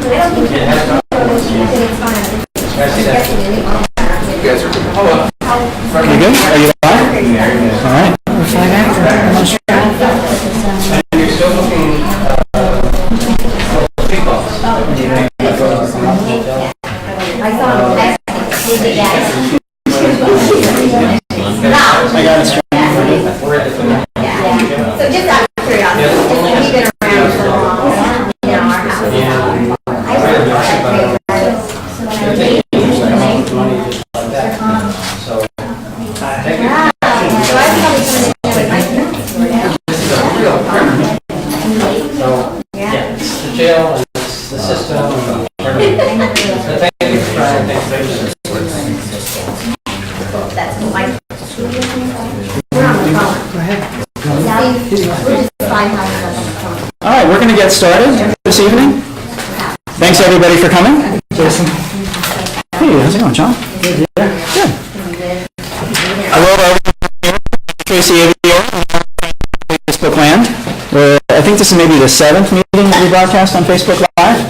You good? Are you live? All right. And you're still looking I saw I got it straight. So just out of curiosity, we've been around for a long time in our house. it's the jail and it's the system and everything. So thank you for trying. Thanks for That's my. We're on the phone. Go ahead. We're just 5 minutes on the phone. All right, we're going to get started this evening. Thanks everybody for coming. Jason. Hey, how's it going, John? Good. I wrote over Tracy Avier, Facebook Land. I think this is maybe the 7th meeting that we broadcast on Facebook Live,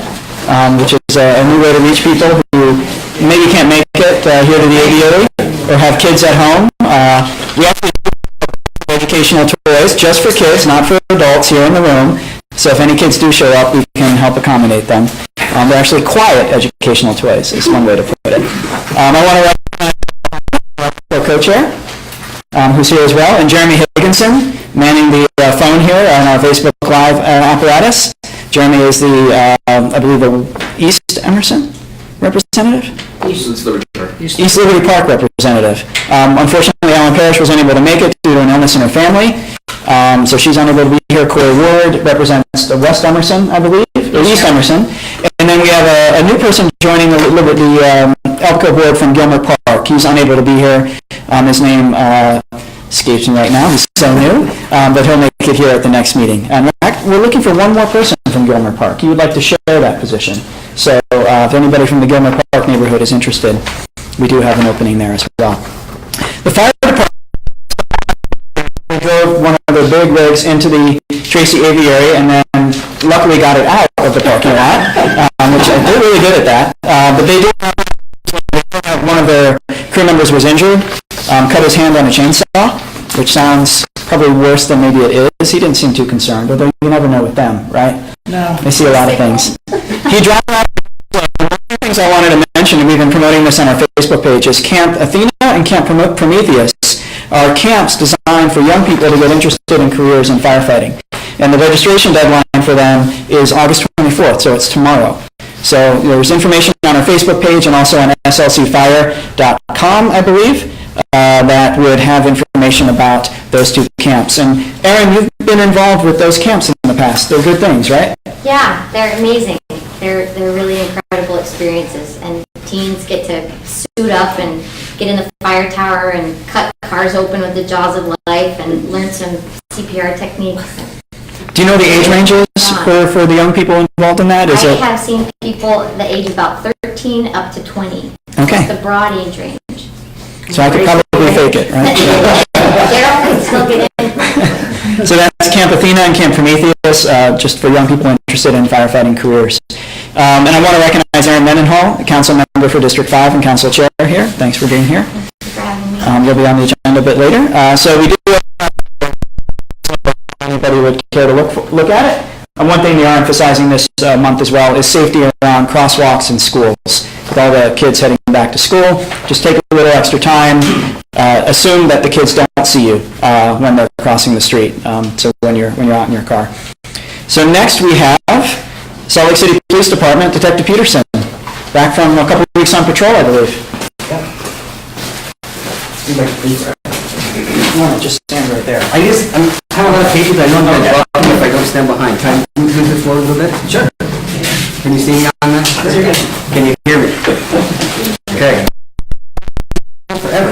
which is a new way to reach people who maybe can't make it here to the aviary or have kids at home. We actually do educational toys just for kids, not for adults here in the room. So if any kids do show up, we can help accommodate them. They're actually quiet educational toys, is one way to put it. I want to recognize our co-chair, who's here as well, and Jeremy Higginson, manning the phone here on our Facebook Live apparatus. Jeremy is the, I believe, the East Emerson representative? East Liberty Park. East Liberty Park representative. Unfortunately, Ellen Parrish was unable to make it due to an illness in her family, so she's unable to be here. Corey Ward represents the West Emerson, I believe, or East Emerson. And then we have a new person joining the ELPCO board from Gilmer Park. He's unable to be here. His name escapes me right now. He's so new, but he'll make it here at the next meeting. And we're looking for one more person from Gilmer Park. You would like to share that position. So if anybody from the Gilmer Park neighborhood is interested, we do have an opening there as well. The fire department drove one of their big rigs into the Tracy Aviary and then luckily got it out of the parking lot, which they're really good at that. But they did have one of their crew members was injured, cut his hand on a chainsaw, which sounds probably worse than maybe it is. He didn't seem too concerned, although you never know with them, right? No. They see a lot of things. He dropped out. One of the things I wanted to mention, and we've been promoting this on our Facebook page, is Camp Athena and Camp Prometheus are camps designed for young people to get interested in careers in firefighting. And the registration deadline for them is August 24th, so it's tomorrow. So there's information on our Facebook page and also on slcfire.com, I believe, that would have information about those two camps. And Erin, you've been involved with those camps in the past. They're good things, right? Yeah, they're amazing. They're really incredible experiences, and teens get to suit up and get in the fire tower and cut cars open with the jaws of life and learn some CPR techniques. Do you know the age ranges for the young people involved in that? I have seen people the age of about 13 up to 20. Okay. It's the broad age range. So I could probably fake it, right? Daryl can still get in. So that's Camp Athena and Camp Prometheus, just for young people interested in firefighting careers. And I want to recognize Erin Mendenhall, council member for District 5 and council chair here. Thanks for being here. Thanks for having me. You'll be on the agenda a bit later. So we do anybody would care to look at it. And one thing we are emphasizing this month as well is safety around crosswalks in schools. With all the kids heading back to school, just take a little extra time. Assume that the kids don't see you when they're crossing the street. So when you're out in your car. So next we have Salt Lake City Police Department, Detective Peterson, back from a couple of weeks on patrol, I believe. Yep. Just stand right there. I'm kind of out of pages. I know I'm going to drop them if I don't stand behind. Can I move this forward a little bit? Sure. Can you see me on that? Can you hear me? Okay. Forever.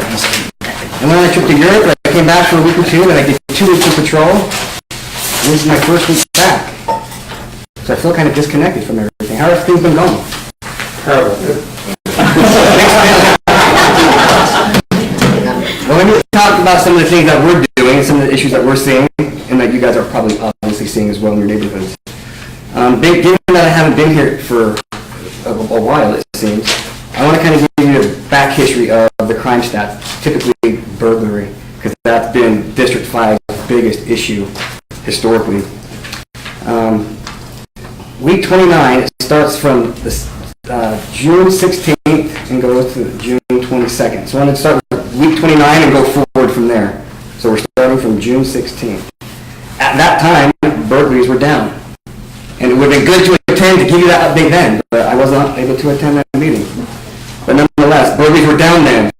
I went on a trip to Europe, and I came back for a week or two, and I did 2 weeks of patrol. And this is my first week back. So I feel kind of disconnected from everything. How have things been going? Terrible. Well, let me talk about some of the things that we're doing, some of the issues that we're seeing, and that you guys are probably obviously seeing as well in your neighborhoods. Given that I haven't been here for a while, it seems. I want to kind of give you a back history of the crime stats, typically burglary, because that's been District 5's biggest issue historically. Week 29, it starts from June 16th and goes to June 22nd. So I'm going to start with week 29 and go forward from there. So we're starting from June 16th. At that time, burglaries were down. And it would have been good to attend to give you that update then, but I was not able to attend that meeting. But nonetheless, burglaries were down then.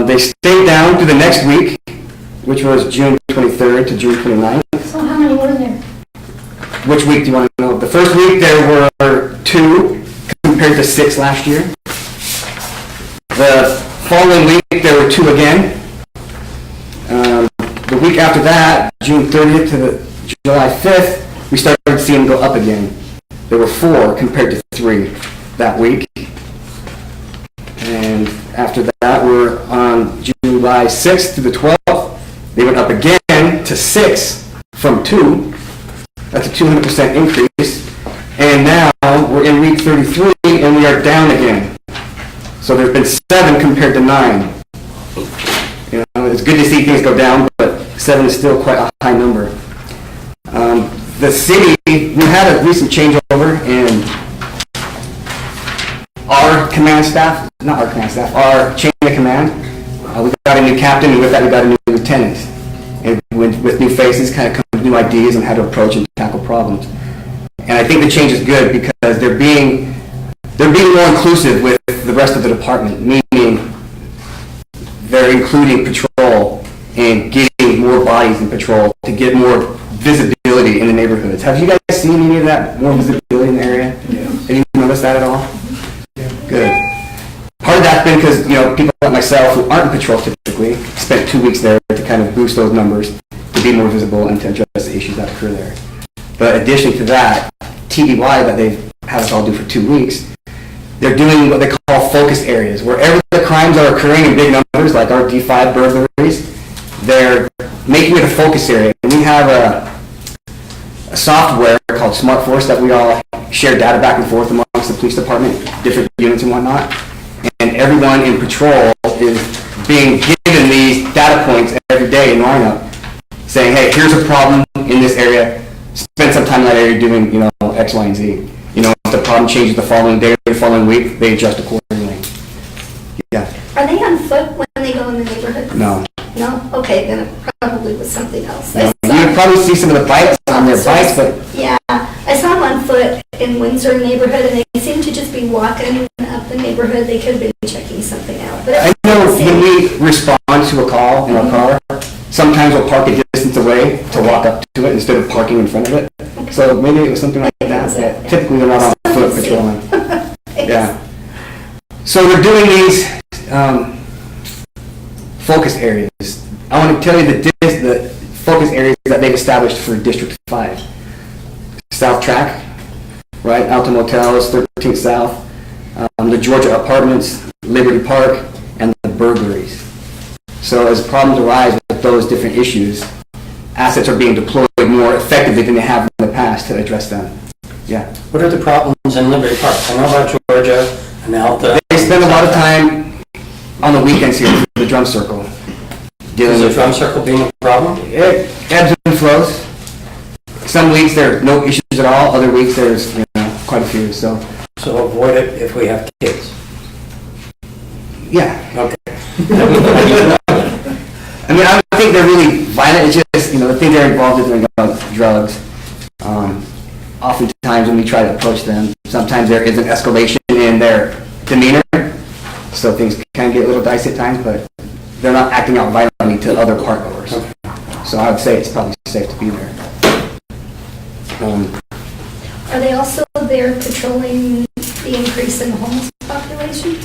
They stayed down through the next week, which was June 23rd to June 29th. So how many were there? Which week do you want to know? The first week there were 2 compared to 6 last year. The following week there were 2 again. The week after that, June 30th to July 5th, we started seeing them go up again. There were 4 compared to 3 that week. And after that, we're on July 6th to the 12th. They went up again to 6 from 2. That's a 200% increase. And now we're in week 33 and we are down again. So there's been 7 compared to 9. You know, it's good to see things go down, but 7 is still quite a high number. The city, we had a recent changeover in our command staff, not our command staff, our chain of command. We got a new captain, and with that we got a new lieutenant. And with new faces kind of come with new ideas on how to approach and tackle problems. And I think the change is good because they're being more inclusive with the rest of the department, meaning they're including patrol and getting more bodies in patrol to get more visibility in the neighborhoods. Have you guys seen any of that, more visibility in the area? Yeah. Have you noticed that at all? Yeah. Good. Part of that's been because, people like myself who aren't in patrol typically spent 2 weeks there to kind of boost those numbers, to be more visible and to address the issues that occur there. But in addition to that, TDY that they've had us all do for 2 weeks, they're doing what they call focus areas. Wherever the crimes are occurring in big numbers, like our D5 burglaries, they're making it a focus area. And we have a software called Smart Force that we all share data back and forth amongst the police department, different units and whatnot. And everyone in patrol is being given these data points every day in lineup, saying, hey, here's a problem in this area. Spend some time in that area doing, X, Y, and Z. If the problem changes the following day or the following week, they adjust accordingly. Yeah. Are they on foot when they go in the neighborhood? No. No? Okay, then it probably was something else. No. You would probably see some of the bikes on their bikes, but... Yeah, I saw them on foot in Windsor neighborhood, and they seemed to just be walking up the neighborhood. They could have been checking something out. But I know when we respond to a call in our car, sometimes we'll park a distance away to walk up to it instead of parking in front of it. Okay. So maybe it was something like that. Yeah. Typically they're not on foot patrolling. Yeah. So we're doing these focus areas. I want to tell you the focus areas that they've established for District 5. South Track, right? Alta Motels, 13th South, the Georgia Apartments, Liberty Park, and the burglaries. So as problems arise with those different issues, assets are being deployed more effectively than they have in the past to address them. Yeah. What are the problems in Liberty Park? I know about Georgia and Alta. They spend a lot of time on the weekends here for the drum circle. Is the drum circle being a problem? It ebbs and flows. Some weeks there are no issues at all. Other weeks there's quite a few. So avoid it if we have kids. Yeah. Okay. I mean, I don't think they're really violent. It's just the thing they're involved in are drugs. Oftentimes when we try to approach them, sometimes there is an escalation in their demeanor. So things can get a little dicey at times, but they're not acting out violently to other park goers. Okay. So I would say it's probably safe to be there. Are they also there patrolling the increase in the homeless population?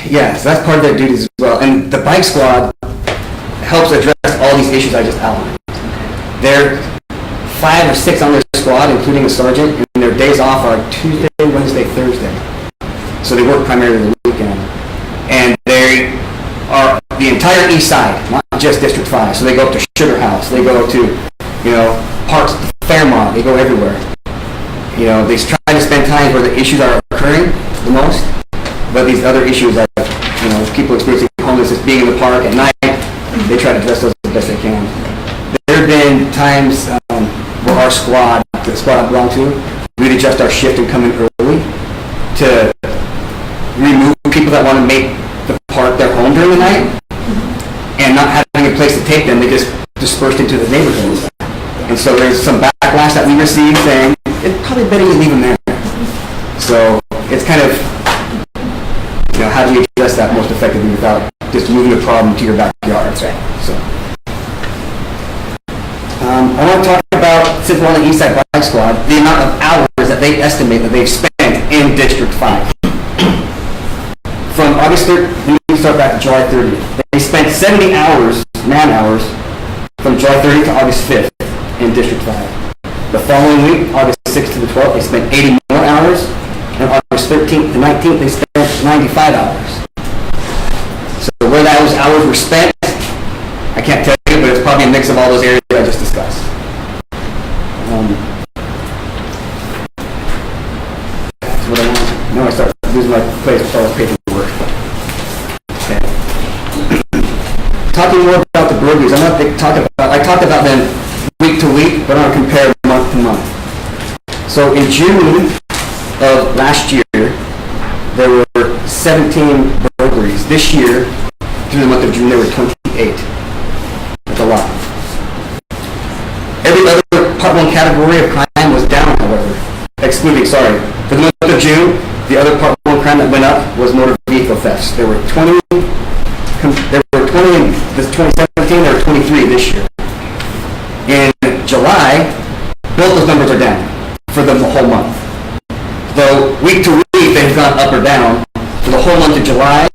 Yes, that's part of their duties as well. And the bike squad helps address all these issues I just outlined. There are 5 or 6 on their squad, including a sergeant, and their days off are Tuesday, Wednesday, Thursday. So they work primarily the weekend. And they are the entire east side, not just District 5. So they go up to Sugar House, they go to, parks, Fairmont, they go everywhere. They try to spend time where the issues are occurring the most, but these other issues like, people experiencing homelessness, being in the park at night, they try to address those the best they can. There have been times where our squad, the squad I belong to, we'd adjust our shift and come in early to remove people that want to make the park their home during the night, and not having a place to take them, they just dispersed into the neighborhoods. And so there's some backlash that we received saying, it's probably better you leave them there. So it's kind of, how do you address that most effectively without just moving the problem to your backyard? That's right. So, I want to talk about, since we're on the East Side Bike Squad, the amount of hours that they estimate that they've spent in District 5. From August 3rd, we need to start back to July 30th. They spent 70 hours, man-hours, from July 30th to August 5th in District 5. The following week, August 6th to the 12th, they spent 80 more hours. And August 13th to 19th, they spent 95 hours. So where those hours were spent, I can't tell you, but it's probably a mix of all those areas I just discussed. That's what I want. Now I start losing my place with all this paperwork. Okay. Talking more about the burglaries, I talked about them week to week, but I want to compare month to month. So in June of last year, there were 17 burglaries. This year, through the month of June, there were 28. That's a lot. Every other Part 1 category of crime was down, however. For the month of June, the other Part 1 crime that went up was motor vehicle thefts. There were 20 in this 2017, there were 23 this year. In July, both those numbers are down for the whole month. Though week to week they've gone up or down, for the whole month of July,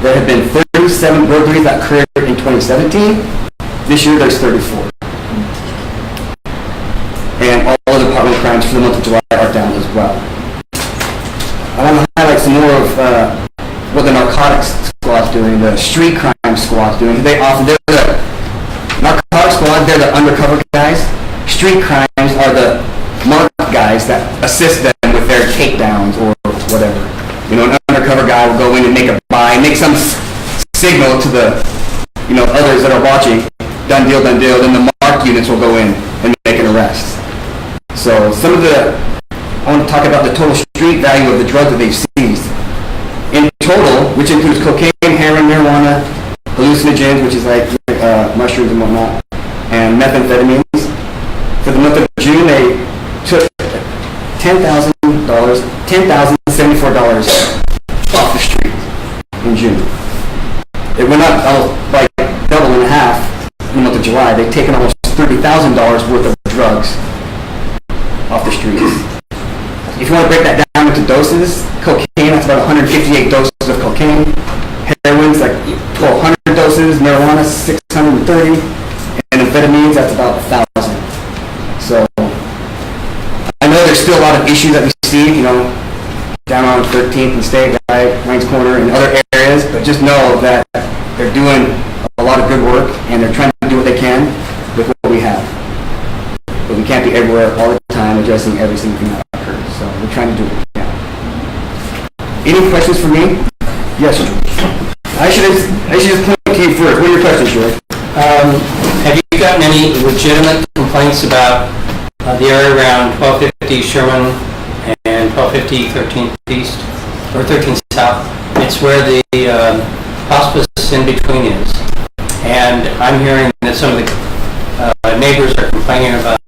there have been 37 burglaries that occurred in 2017. This year there's 34. And all other Part 1 crimes for the month of July are down as well. I want to highlight some more of what the narcotics squad's doing, the street crime squad's doing. They're the narcotics squad, they're the undercover guys. Street crimes are the marked guys that assist them with their takedowns or whatever. An undercover guy will go in and make a buy, make some signal to the, others that are watching, done deal, then the marked units will go in and make an arrest. So I want to talk about the total street value of the drugs that they've seized. In total, which includes cocaine, heroin, marijuana, hallucinogens, which is like mushrooms and whatnot, and methamphetamines. For the month of June, they took $10,074 off the street in June. It went up like double and a half in the month of July. They've taken almost $30,000 worth of drugs off the streets. If you want to break that down into doses, cocaine, that's about 158 doses of cocaine. Heroin's like 1,200 doses. Marijuana, 630. And amphetamines, that's about 1,000. So I know there's still a lot of issues that we see, down on 13th and State, Ryan's Corner, and other areas, but just know that they're doing a lot of good work, and they're trying to do what they can with what we have. But we can't be everywhere all the time addressing every single thing that occurs, so we're trying to do what we can. Any questions for me? Yes, George. I should just point to you first. What are your questions, George? Have you gotten any legitimate complaints about the area around 1250 Sherman and 1250 13th East, or 13th South? It's where the hospice in between is. And I'm hearing that some of the neighbors are complaining about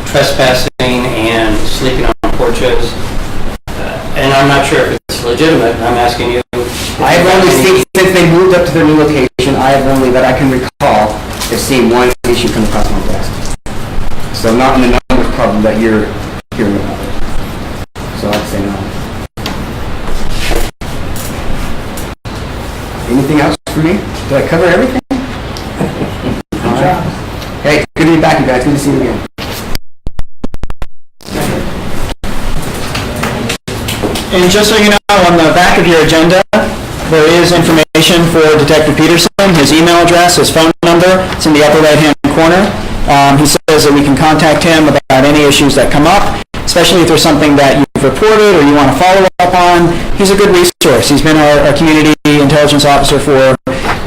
trespassing and sleeping on porches. And I'm not sure if it's legitimate. I'm asking you. I've only seen, since they moved up to their new location, that I can recall, have seen one issue come across my desk. So not in the numbers problem that you're hearing about. So I'd say no. Anything else for me? Did I cover everything? All right. Hey, good to be back, you guys. Good to see you again. And just so you know, on the back of your agenda, there is information for Detective Peterson, his email address, his phone number. It's in the upper right-hand corner. He says that we can contact him about any issues that come up, especially if there's something that you reported or you want to follow up on, he's a good resource. He's been our community intelligence officer for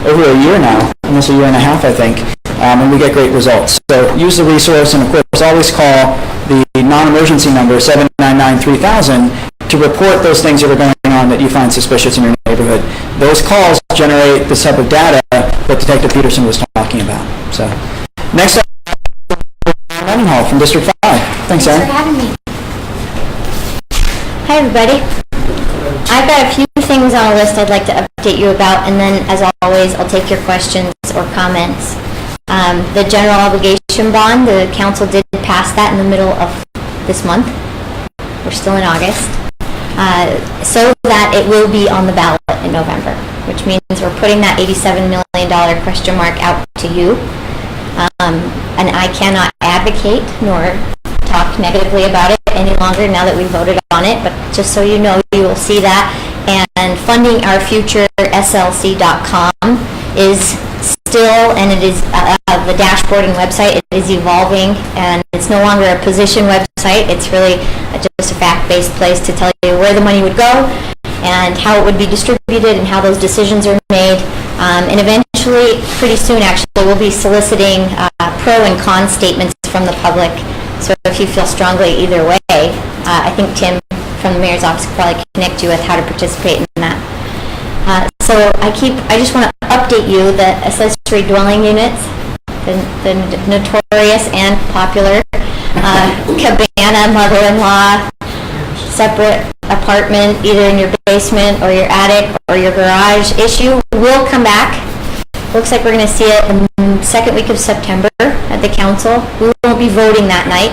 over a year now, almost a year and a half, I think, and we get great results. So use the resource, and of course always call the non-emergency number 799-3000 to report those things that are going on that you find suspicious in your neighborhood. Those calls generate the type of data that Detective Peterson was talking about. So next up, Mendenhall from District 5. Thanks, Thanks Aaron. for having me. Hi, everybody. I've got a few things on a list I'd like to update you about, and then, as always, I'll take your questions or comments. The general obligation bond, the council did pass that in the middle of this month. We're still in August. So that it will be on the ballot in November, which means we're putting that $87 million question mark out to you. And I cannot advocate nor talk negatively about it any longer now that we voted on it, but just so you know, you will see that. And funding our future slc.com is still, and it is the dashboarding website, it is evolving, and it's no longer a position website. It's really just a fact-based place to tell you where the money would go and how it would be distributed and how those decisions are made. And eventually, pretty soon actually, we'll be soliciting pro and con statements from the public. So if you feel strongly either way, I think Tim from the mayor's office could probably connect you with how to participate in that. So I just want to update you that accessory dwelling units, the notorious and popular cabana, mother-in-law, separate apartment, either in your basement or your attic or your garage issue, will come back. Looks like we're going to see it in the second week of September at the council. We won't be voting that night,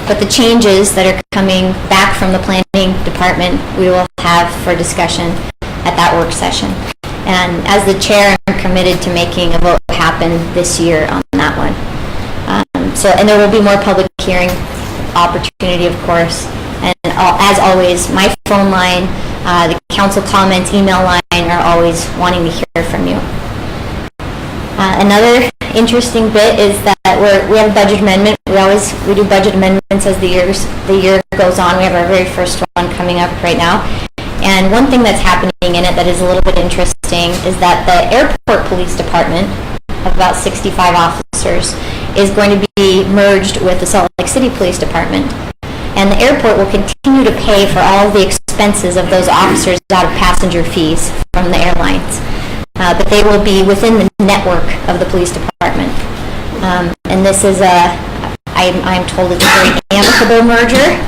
but the changes that are coming back from the planning department we will have for discussion at that work session. And as the chair, I'm committed to making a vote happen this year on that one. And there will be more public hearing opportunity, of course. And as always, my phone line, the council comments, email line are always wanting to hear from you. Another interesting bit is that we have a budget amendment. We do budget amendments as the year goes on. We have our very first one coming up right now. And one thing that's happening in it that is a little bit interesting is that the airport police department of about 65 officers is going to be merged with the Salt Lake City Police Department. And the airport will continue to pay for all of the expenses of those officers out of passenger fees from the airlines. But they will be within the network of the police department. And this is I'm told it's a very amicable merger,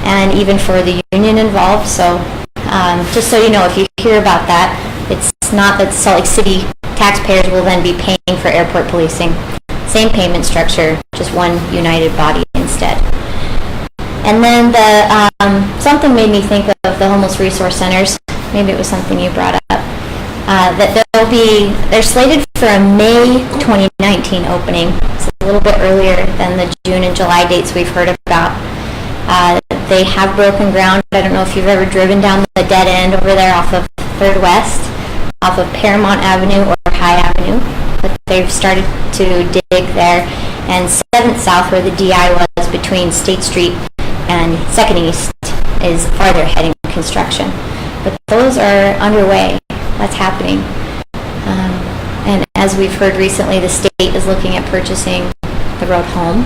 and even for the union involved. So just so you know, if you hear about that, it's not that Salt Lake City taxpayers will then be paying for airport policing. Same payment structure, just one united body instead. And then something made me think of the homeless resource centers. Maybe it was something you brought up. That they're slated for a May 2019 opening. It's a little bit earlier than the June and July dates we've heard about. They have broken ground. I don't know if you've ever driven down the dead end over there off of 3rd West, off of Paramount Avenue or High Avenue. But they've started to dig there. And 7th South, where the DI was between State Street and 2nd East, is farther ahead in construction. But those are underway. That's happening. And as we've heard recently, the state is looking at purchasing the road home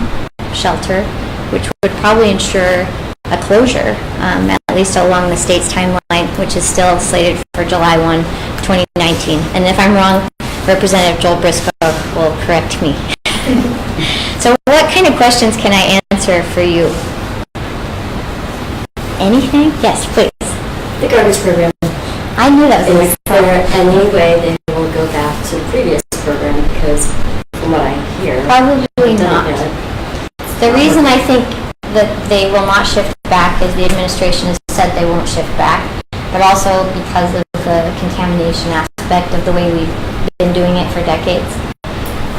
shelter, which would probably ensure a closure, at least along the state's timeline, which is still slated for July 1, 2019. And if I'm wrong, Representative Joel Briscoe will correct me. So what kind of questions can I answer for you? Anything? Yes, please. The garbage program. I knew that was Is there any way they will go back to the previous program? Because from what I hear, probably not. The reason I think that they will not shift back is the administration has said they won't shift back, but also because of the contamination aspect of the way we've been doing it for decades.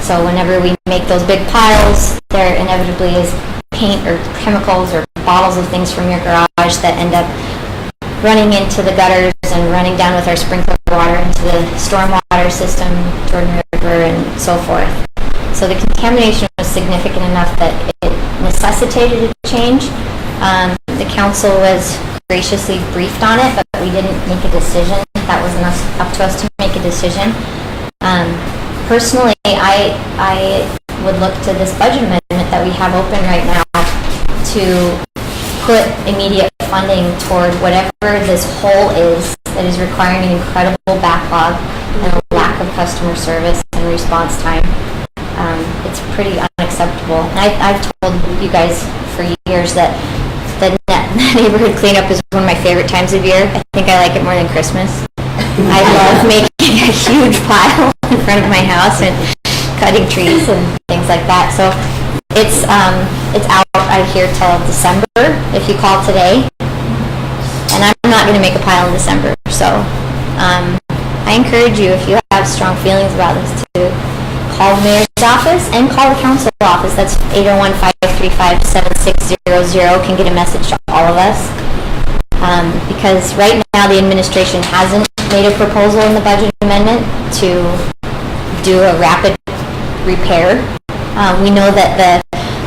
So whenever we make those big piles, there inevitably is paint or chemicals or bottles of things from your garage that end up running into the gutters and running down with our sprinkler water into the stormwater system, Jordan River, and so forth. So the contamination was significant enough that it necessitated a change, The council was graciously briefed on it, but we didn't make a decision. That wasn't up to us to make a decision. Personally, I would look to this budget amendment that we have open right now to put immediate funding toward whatever this hole is that is requiring an incredible backlog and a lack of customer service and response time. It's pretty unacceptable. And I've told you guys for years that the neighborhood cleanup is one of my favorite times of year. I think I like it more than Christmas. I love making a huge pile in front of my house and cutting trees and things like that. So it's out, I hear, till December if you call today. And I'm not going to make a pile in December. So I encourage you, if you have strong feelings about this, to call the mayor's office and call the council office. That's 801-535-7600. Can get a message to all of us. Because right now the administration hasn't made a proposal in the budget amendment to do a rapid repair. We know that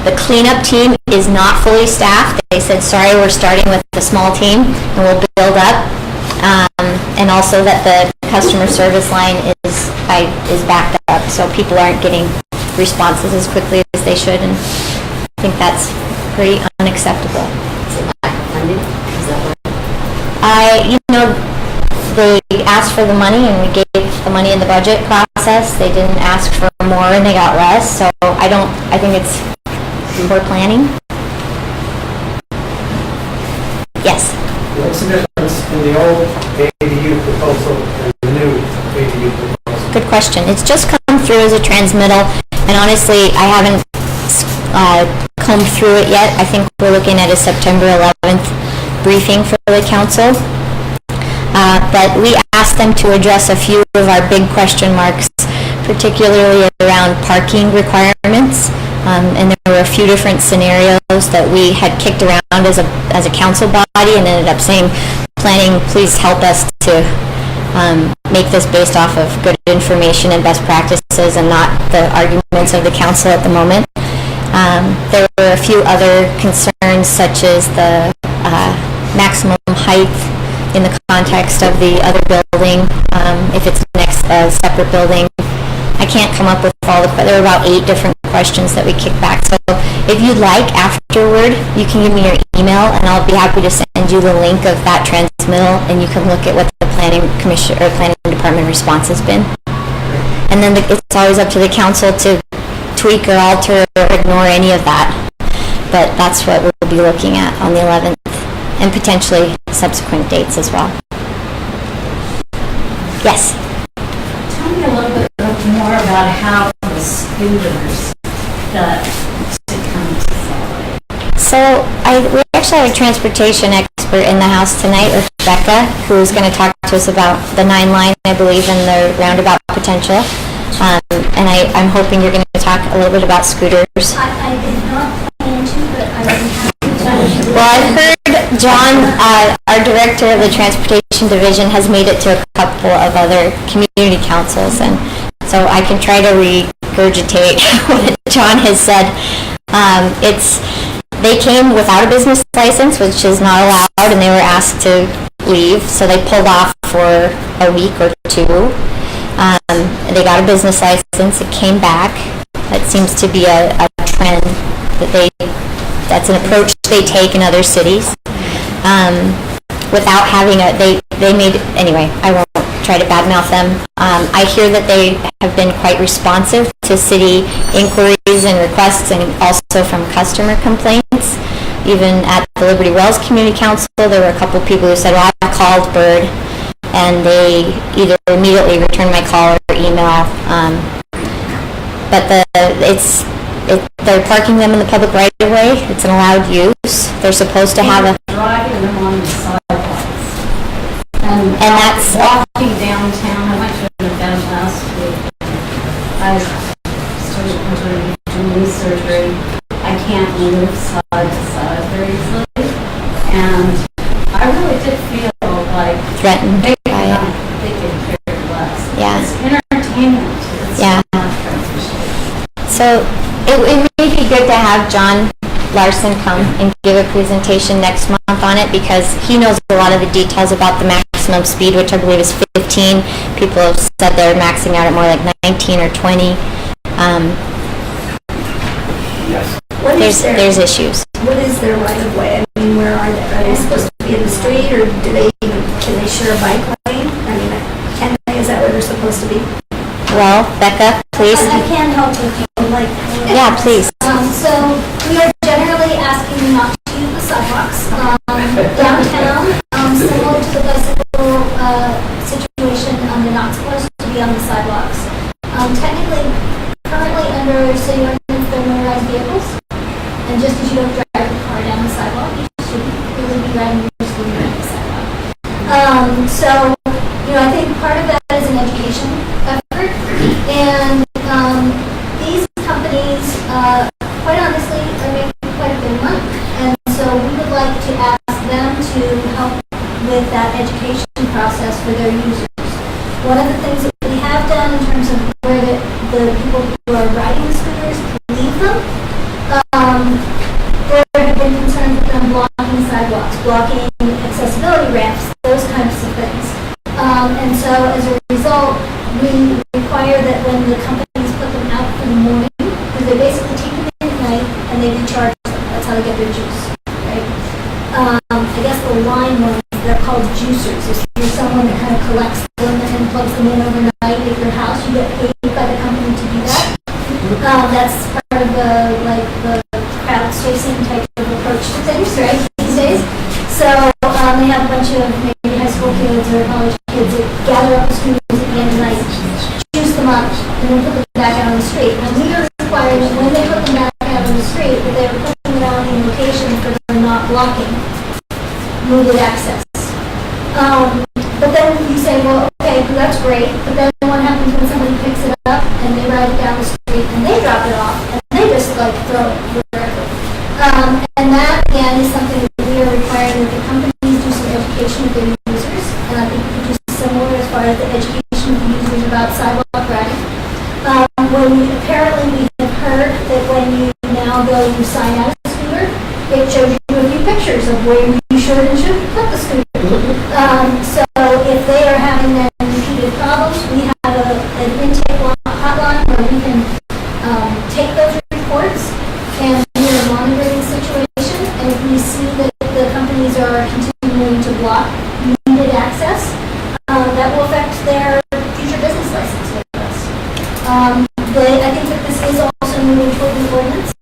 the cleanup team is not fully staffed. They said, sorry, we're starting with a small team and we'll build up. And also that the customer service line is backed up, so people aren't getting responses as quickly as they should, and I think that's pretty unacceptable. Is it lack of funding? Is that what? They asked for the money and we gave the money in the budget process. They didn't ask for more and they got less, so I think it's poor planning. Yes? What's the difference in the old ADU proposal and the new ADU proposal? Good question. It's just come through as a transmittal, and honestly, I haven't combed through it yet. I think we're looking at a September 11th briefing for the council. But we asked them to address a few of our big question marks, particularly around parking requirements. And there were a few different scenarios that we had kicked around as a council body and ended up saying, planning, please help us to make this based off of good information and best practices and not the arguments of the council at the moment. There were a few other concerns, such as the maximum height in the context of the other building, if it's next separate building. I can't come up with all there were about 8 different questions that we kicked back. So if you'd like, afterward, you can give me your email and I'll be happy to send you the link of that transmittal and you can look at what the planning commission or planning department response has been. And then it's always up to the council to tweak or alter or ignore any of that. But that's what we'll be looking at on the 11th and potentially subsequent dates as well. Yes? Tell me a little bit more about how the scooters got to come to Solid. So we actually have a transportation expert in the house tonight, Rebecca, who is going to talk to us about the 9 line, I believe, and the roundabout potential. And I'm hoping you're going to talk a little bit about scooters. I did not plan to, but I would be happy to. Well, I've heard John, our director of the transportation division, has made it to a couple of other community councils, and so I can try to regurgitate what John has said. They came without a business license, which is not allowed, and they were asked to leave, so they pulled off for a week or 2. They got a business license, it came back. That seems to be a trend that's an approach they take in other cities. Without having anyway, I won't try to badmouth them. I hear that they have been quite responsive to city inquiries and requests and also from customer complaints. Even at the Liberty Wells Community Council, there were a couple people who said, well, I called Bird, and they either immediately returned my call or email. But they're parking them in the public right of way. It's an allowed use. They're supposed to have driving them on the sidewalks. And that's walking downtown. I went to an event last week. I started doing knee surgery. I can't move side to side very easily. And I really did feel like threatened they by it. could care less. Yeah. It's entertainment. It's Yeah. not transportation. So it may be good to have John Larson come and give a presentation next month on it, because he knows a lot of the details about the maximum speed, which I believe is 15. People have said they're maxing out at more like 19 or 20. What is their, There's issues. what is their right of way? I mean, where are they? Are they supposed to be in the street, or do they even, can they share a bike lane? I mean, can they, is that where they're supposed to be? Well, Becca, please. I can help with you, like. Yeah, please. So we are generally asking you not to use the sidewalks. Downtown, similar to the bicycle, situation, they're not supposed to be on the sidewalks. Technically, currently under city ordinance, they're motorized vehicles. And just as you don't drive your car down the sidewalk, you shouldn't really be riding your scooter down the sidewalk. So, I think part of that is an education effort. And these companies, quite honestly, are making quite a bit of money. And so we would like to ask them to help with that education process for their users. One of the things that we have done in terms of where the people who are riding the scooters leave them, there have been concerns with them blocking sidewalks, blocking accessibility ramps, those kinds of things. And so as a result, we require that when the companies put them out in the morning, because they basically take them in at night and they recharge them. That's how they get their juice, right? I guess the line ones, they're called juicers. If you're someone that kind of collects them and plugs them in overnight at your house, you get paid by the company to do that. That's part of the crowd chasing type of approach to things, right, these days. So they have a bunch of maybe high school kids or college kids that gather up the scooters at the end of the night, juice them up, and then put them back out on the street. And we are requiring that when they put them back out on the street, that they are putting it out in locations that are not blocking movement access. But then you say, well, okay, that's great, but then what happens when somebody picks it up and they ride it down the street and they drop it off and they just throw it wherever? And that, again, is something that we are requiring that the companies do some education of their users, and I think we could do similar as far as the education of the users about sidewalk riding. Apparently we have heard that when you now go and sign out a scooter, it shows you a few pictures of where you should and shouldn't put the scooter. So if they are having then repeated problems, we have an intake hotline where we can take those reports and we are monitoring the situation. And if we see that the companies are continuing to block needed access, that will affect their future business license with us. But I think that this is also moving toward the ordinance.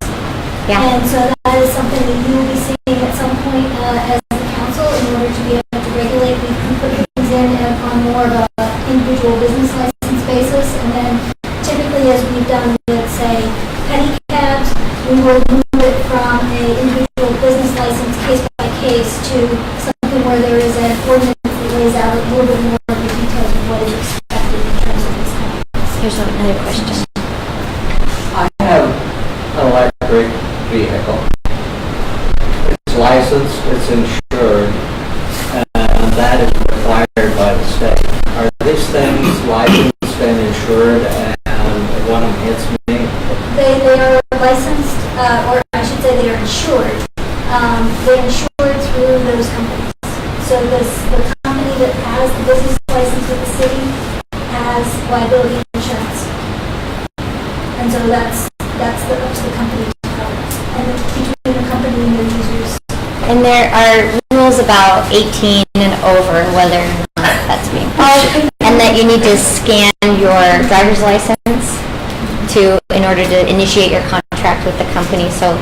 Yeah. And so that is something that you will be seeing at some point as the council in order to be able to regulate. We can put things in on more of an individual business license basis. And then typically, as we've done with, say, pedicabs, we will move it from an individual business license case by case to something where there is an ordinance that lays out a little bit more of the details of what is expected in terms of these companies. Here's another question. I have an electric vehicle. It's licensed, it's insured, and that is required by the state. Are these things licensed and insured, and if one of them hits me? They are licensed, or I should say they are insured. They're insured through those companies. So the company that has the business license with the city has liability insurance. And so that's up to the company to cover. And it's between the company and their users. And there are rules about 18 and over, whether or not that's being pushed. And that you need to scan your driver's license in order to initiate your contract with the company. So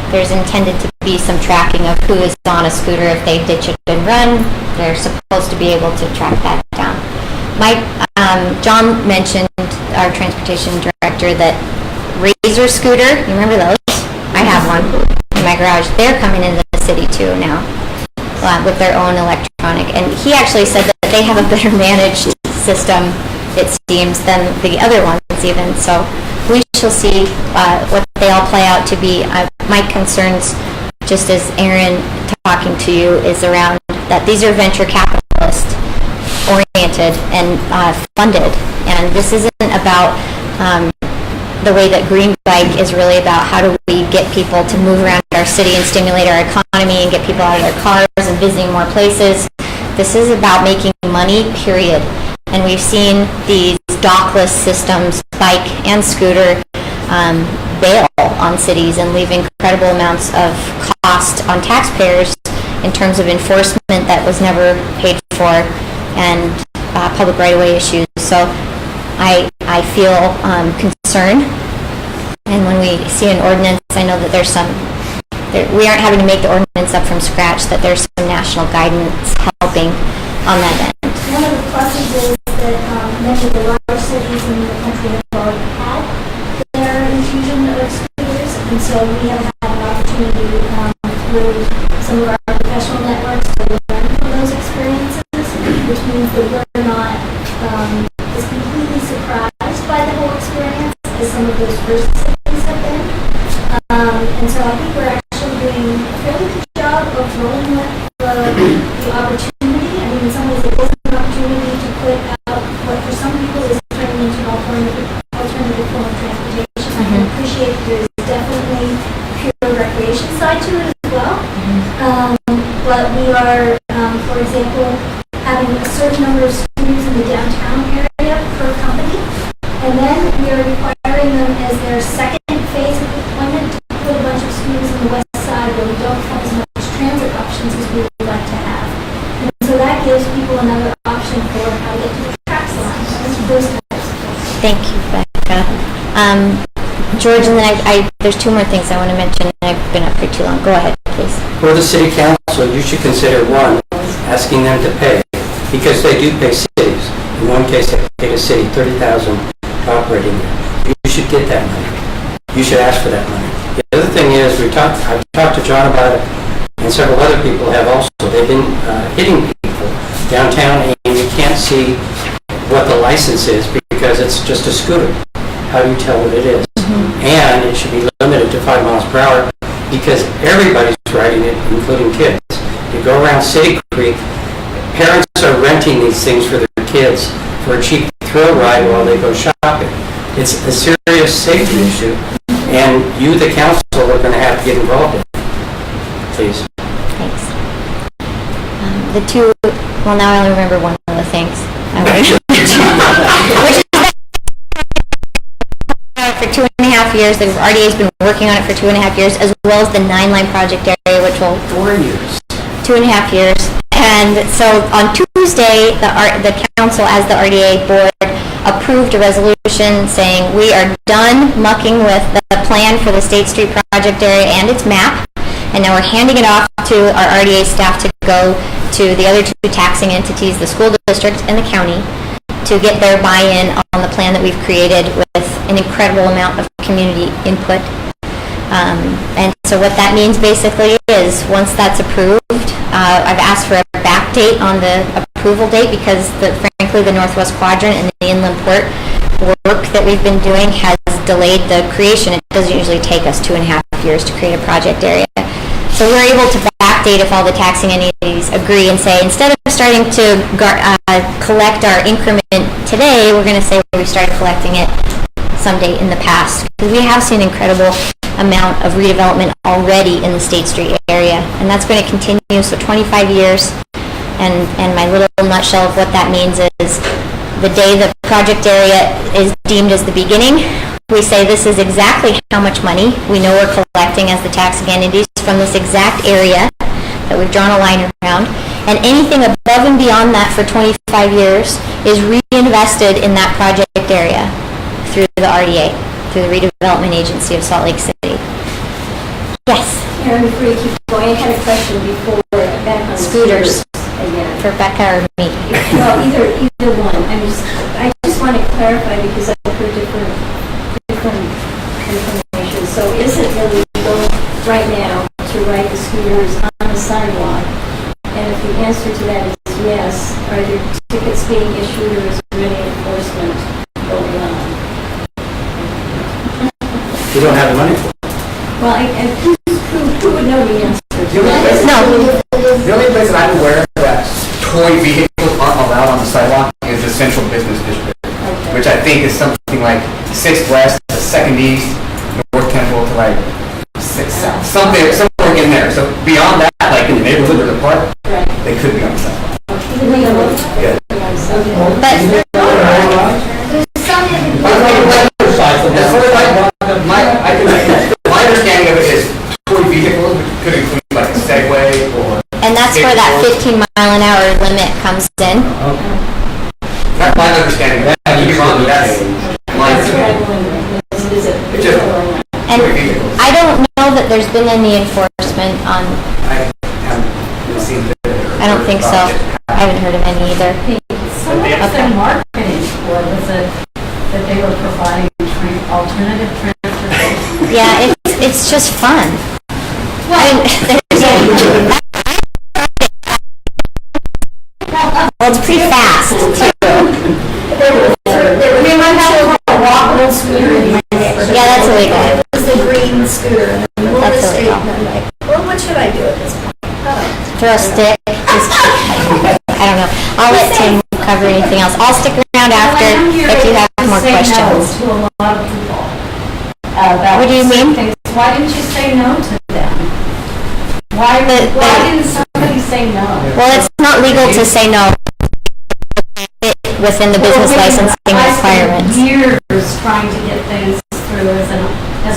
there's intended to be some tracking of who is on a scooter. If they ditch it and run, they're supposed to be able to track that down. John mentioned, our transportation director, that Razor scooter, you remember those? I have one in my garage. They're coming into the city too now with their own electronic. And he actually said that they have a better managed system, it seems, than the other ones even. So we shall see what they all play out to be. My concerns, just as Aaron talking to you, is around that these are venture capitalist oriented and funded. And this isn't about the way that Green Bike is really about how do we get people to move around our city and stimulate our economy and get people out of their cars and visiting more places. This is about making money, period. And we've seen these dockless systems, bike and scooter, bail on cities and leave incredible amounts of cost on taxpayers in terms of enforcement that was never paid for and public right-of-way issues. So I feel concerned. And when we see an ordinance, I know that we aren't having to make the ordinance up from scratch, that there's some national guidance helping on that end. One of the pluses is that many of the large cities in the country have already had their infusion of scooters, and so we have had an opportunity through some of our professional networks to learn from those experiences, which means that we're not as completely surprised by the whole experience as some of those first cities have been. And so I think we're actually doing a fairly good job of rolling with the opportunity. I mean, in some ways it is an opportunity to put out what for some people is turning into an alternative form of transportation. I can appreciate there's definitely pure recreation side to it as well. But we are, for example, having a certain number of scooters in the downtown area per company, and then we are requiring them as their second phase of deployment to put a bunch of scooters on the west side where we don't have as much transit options as we would like to have. And so that gives people another option for how to get to the tracks line, those types of things. Thank you, Becca. George, and then there's two more things I want to mention, and I've been up for too long. Go ahead, please. For the city council, you should consider, one, asking them to pay, because they do pay cities. In one case, they paid a city $30,000 operating there. You should get that money. You should ask for that money. The other thing is, I've talked to John about it, and several other people have also. They've been hitting people downtown, and you can't see what the license is because it's just a scooter. How do you tell what it is? And it should be limited to 5 miles per hour because everybody's riding it, including kids. You go around City Creek, parents are renting these things for their kids for a cheap thrill ride while they go shopping. It's a serious safety issue, and you, the council, are going to have to get involved in it. Please. Thanks. Well, now I only remember one of the things. Which is for 2.5 years. The RDA's been working on it for 2.5 years, as well as the 9-line project area, which will 4 years. 2.5 years. And so on Tuesday, the council, as the RDA board, approved a resolution saying we are done mucking with the plan for the State Street project area and its map, and now we're handing it off to our RDA staff to go to the other two taxing entities, the school district and the county, to get their buy-in on the plan that we've created with an incredible amount of community input. And so what that means basically is once that's approved, I've asked for a back date on the approval date because frankly the Northwest Quadrant and the Inland Port work that we've been doing has delayed the creation. It doesn't usually take us 2.5 years to create a project area. So we're able to backdate if all the taxing entities agree and say instead of starting to collect our increment today, we're going to say we started collecting it someday in the past. Because we have seen incredible amount of redevelopment already in the State Street area, and that's going to continue. So 25 years, and my little nutshell of what that means is the day the project area is deemed as the beginning, we say this is exactly how much money we know we're collecting as the taxing entities from this exact area that we've drawn a line around, and anything above and beyond that for 25 years is reinvested in that project area through the RDA, through the Redevelopment Agency of Salt Lake City. Yes? Aaron, before you keep going, I had a question before, back on Scooters. Again. For Becca or me? Well, either one. I just want to clarify because I've heard different information. So is it illegal right now to ride the scooters on the sidewalk? And if the answer to that is yes, are there tickets being issued or is there any enforcement going on? We don't have the money for it. Well, who would know the answer? The only place that I'm aware of that toy vehicles aren't allowed on the sidewalk is the Central Business District, which I think is something like 6th West, 2nd East, North Temple to like 6th South, somewhere in there. So beyond that, like in the neighborhood or the park, Right. they could be on the sidewalk. Yeah. There's some, My understanding of it is toy vehicles could include like a Segway or. And that's where that 15-mile-an-hour limit comes in. That's my understanding. That's my understanding. Is it? It's just And toy vehicles. I don't know that there's been any enforcement on, I haven't seen it. I don't think so. I haven't heard of any either. So what was their marketing for? Was it that they were providing alternative transportation? Yeah, it's just fun. Well, well, it's pretty fast, too. We might have a walkable scooter in my neighborhood. Yeah, that's illegal. It was the green scooter in the middle of the That's street, illegal. and I'm like, well, what should I do at this point? Throw a stick. Just, I don't know. I'll let Tim cover anything else. I'll stick around after if you have more questions. To a lot of people. About What do you mean? things. Why didn't you say no to them? Why didn't somebody say no? Well, it's not legal to say no within the business licensing requirements. I spent years trying to get things through as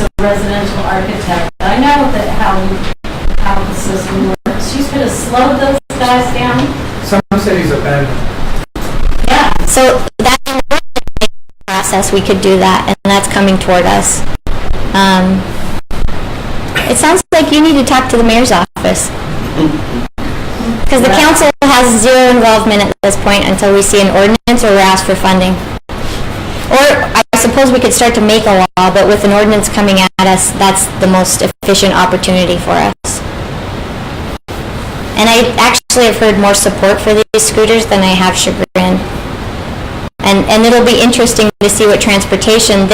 a residential architect. I know that how the system works. You could have slowed those guys down. Some cities abandon. Yeah. So that process, we could do that, and that's coming toward us. It sounds like you need to talk to the mayor's office. Because the council has zero involvement at this point until we see an ordinance or we're asked for funding. Or I suppose we could start to make a law, but with an ordinance coming at us, that's the most efficient opportunity for us. And I actually have heard more support for these scooters than I have chagrin. And it'll be interesting to see what transportation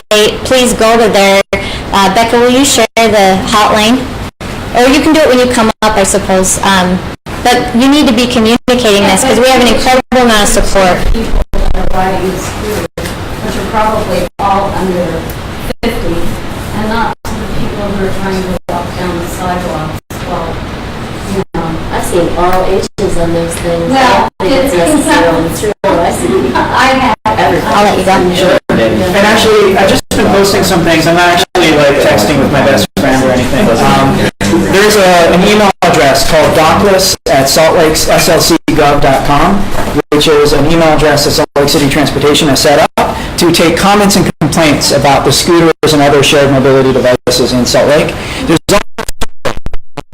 please go to their, Becca, will you share the hotline? Or you can do it when you come up, I suppose. But you need to be communicating this because we have an incredible amount of support. People that are riding scooters, which are probably all under 50, and not to the people who are trying to walk down the sidewalks. Well, you know. I've seen all ages on those things. Well, I don't think it's necessarily true. I have. I'll let you go. Sure. And actually, I've just been posting some things. I'm not actually like texting with my best friend or anything. There's an email address called dockless@saltlakeslcgov.com, which is an email address that Salt Lake City Transportation has set up to take comments and complaints about the scooters and other shared mobility devices in Salt Lake. There's also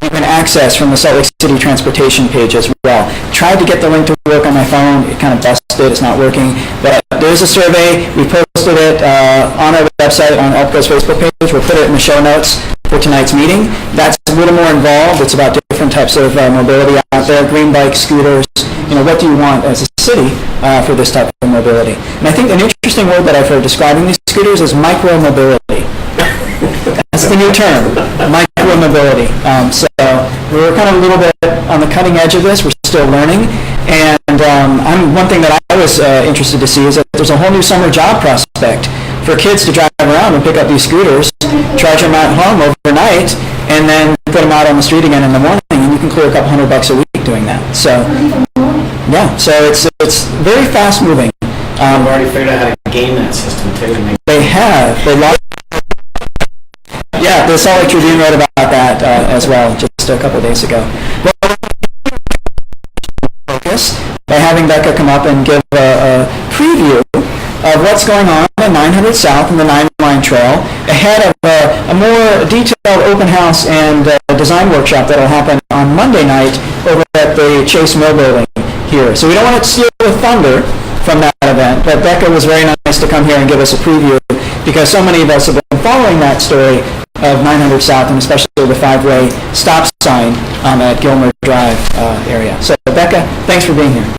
you can access from the Salt Lake City Transportation page as well. Tried to get the link to work on my phone. It kind of busted. It's not working. But there's a survey. We posted it on our website, on ELPCO's Facebook page. We'll put it in the show notes for tonight's meeting. That's a little more involved. It's about different types of mobility out there, green bikes, scooters. What do you want as a city for this type of mobility? And I think an interesting word that I've heard describing these scooters is micro-mobility. That's the new term, micro-mobility. So we're kind of a little bit on the cutting edge of this. We're still learning. And one thing that I was interested to see is that there's a whole new summer job prospect for kids to drive around and pick up these scooters, charge them at home overnight, and then put them out on the street again in the morning, and you can clear a couple $100 a week doing that. So, yeah, so it's very fast moving. I've already figured out how to game that system too. They have. Yeah, the Salt Lake Tribune wrote about that as well just a couple of days ago. Focus by having Becca come up and give a preview of what's going on at 900 South and the 9-Line Trail ahead of a more detailed open house and design workshop that will happen on Monday night over at the Chase Mill building here. So we don't want to steal the thunder from that event, but Becca was very nice to come here and give us a preview because so many of us have been following that story of 900 South and especially the 5-way stop sign at Gilmer Drive area. So Becca, thanks for being here.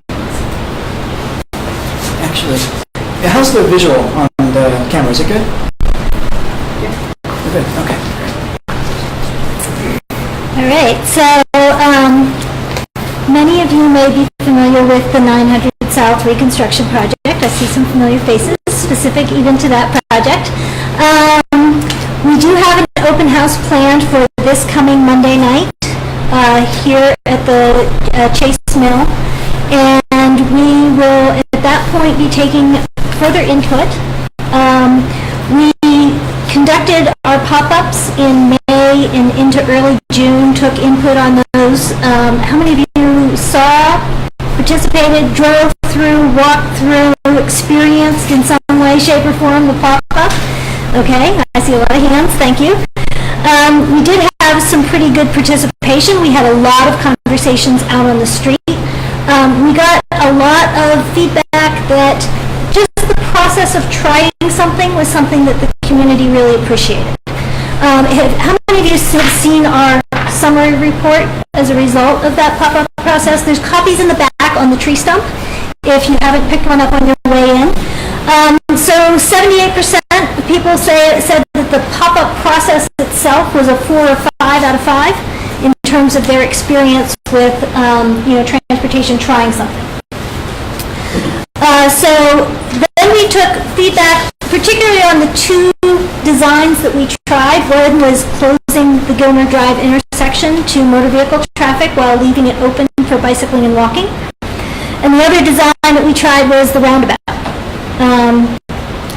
Actually, how's the visual on the camera? Is it good? Yeah. Good. Okay. All right, so many of you may be familiar with the 900 South reconstruction project. I see some familiar faces specific even to that project. We do have an open house planned for this coming Monday night here at the Chase Mill, and we will at that point be taking further input. We conducted our pop-ups in May and into early June, took input on those. How many of you saw, participated, drove through, walked through, experienced in some way, shape, or form the pop-up? Okay, I see a lot of hands, thank you. We did have some pretty good participation. We had a lot of conversations out on the street. We got a lot of feedback that just the process of trying something was something that the community really appreciated. How many of you have seen our summary report as a result of that pop-up process? There's copies in the back on the tree stump if you haven't picked one up on your way in. So 78% of people said that the pop-up process itself was a 4 or 5 out of 5 in terms of their experience with transportation trying something. So then we took feedback, particularly on the two designs that we tried. One was closing the Gilmer Drive intersection to motor vehicle traffic while leaving it open for bicycling and walking. And the other design that we tried was the roundabout.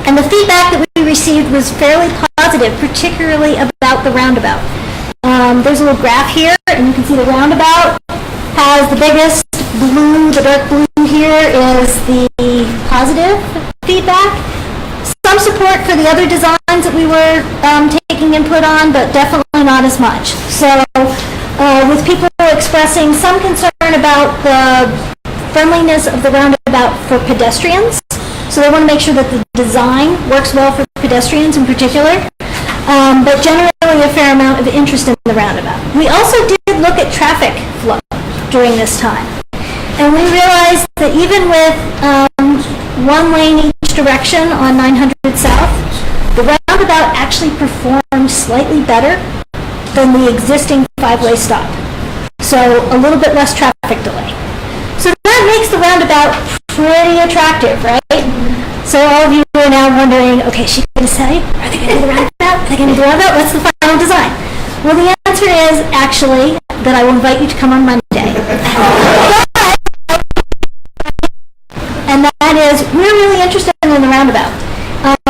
And the feedback that we received was fairly positive, particularly about the roundabout. There's a little graph here, and you can see the roundabout has the biggest blue, the dark blue here is the positive feedback. Some support for the other designs that we were taking input on, but definitely not as much. So with people expressing some concern about the friendliness of the roundabout for pedestrians, so they want to make sure that the design works well for pedestrians in particular, but generally a fair amount of interest in the roundabout. We also did look at traffic flow during this time, and we realized that even with one lane each direction on 900 South, the roundabout actually performed slightly better than the existing 5-way stop, so a little bit less traffic delay. So that makes the roundabout pretty attractive, right? So all of you are now wondering, okay, she's going to say, are they going to do the roundabout? Are they going to do the roundabout? What's the final design? Well, the answer is actually that I will invite you to come on Monday. And that is, we're really interested in the roundabout.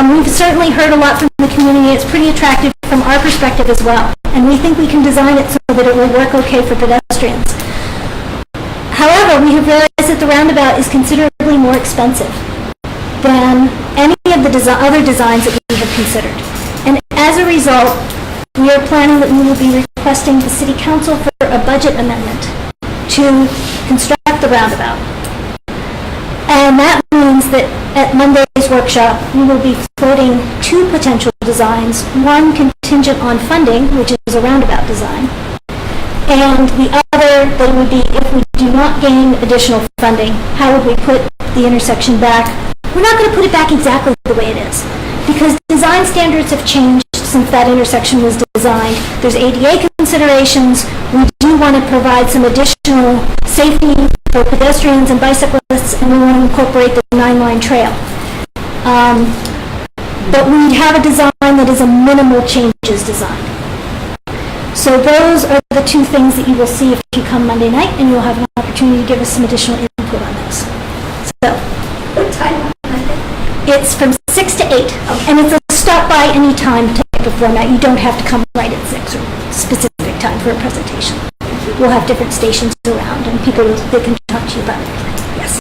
We've certainly heard a lot from the community. It's pretty attractive from our perspective as well. And we think we can design it so that it will work okay for pedestrians. However, we have realized that the roundabout is considerably more expensive than any of the other designs that we have considered. And as a result, we are planning that we will be requesting the City Council for a budget amendment to construct the roundabout. And that means that at Monday's workshop, we will be floating two potential designs, one contingent on funding, which is a roundabout design, and the other that would be, if we do not gain additional funding, how would we put the intersection back? We're not going to put it back exactly the way it is, because design standards have changed since that intersection was designed. There's ADA considerations. We do want to provide some additional safety for pedestrians and bicyclists, and we want to incorporate the 9-line trail. But we have a design that is a minimal changes design. So those are the two things that you will see if you come Monday night, and you'll have an opportunity to give us some additional input on those. So, What time? it's from 6 to 8, and it's a stop by any time type of format. You don't have to come right at 6 or specific time for a presentation. We'll have different stations around, and people they can talk to you about everything. Yes.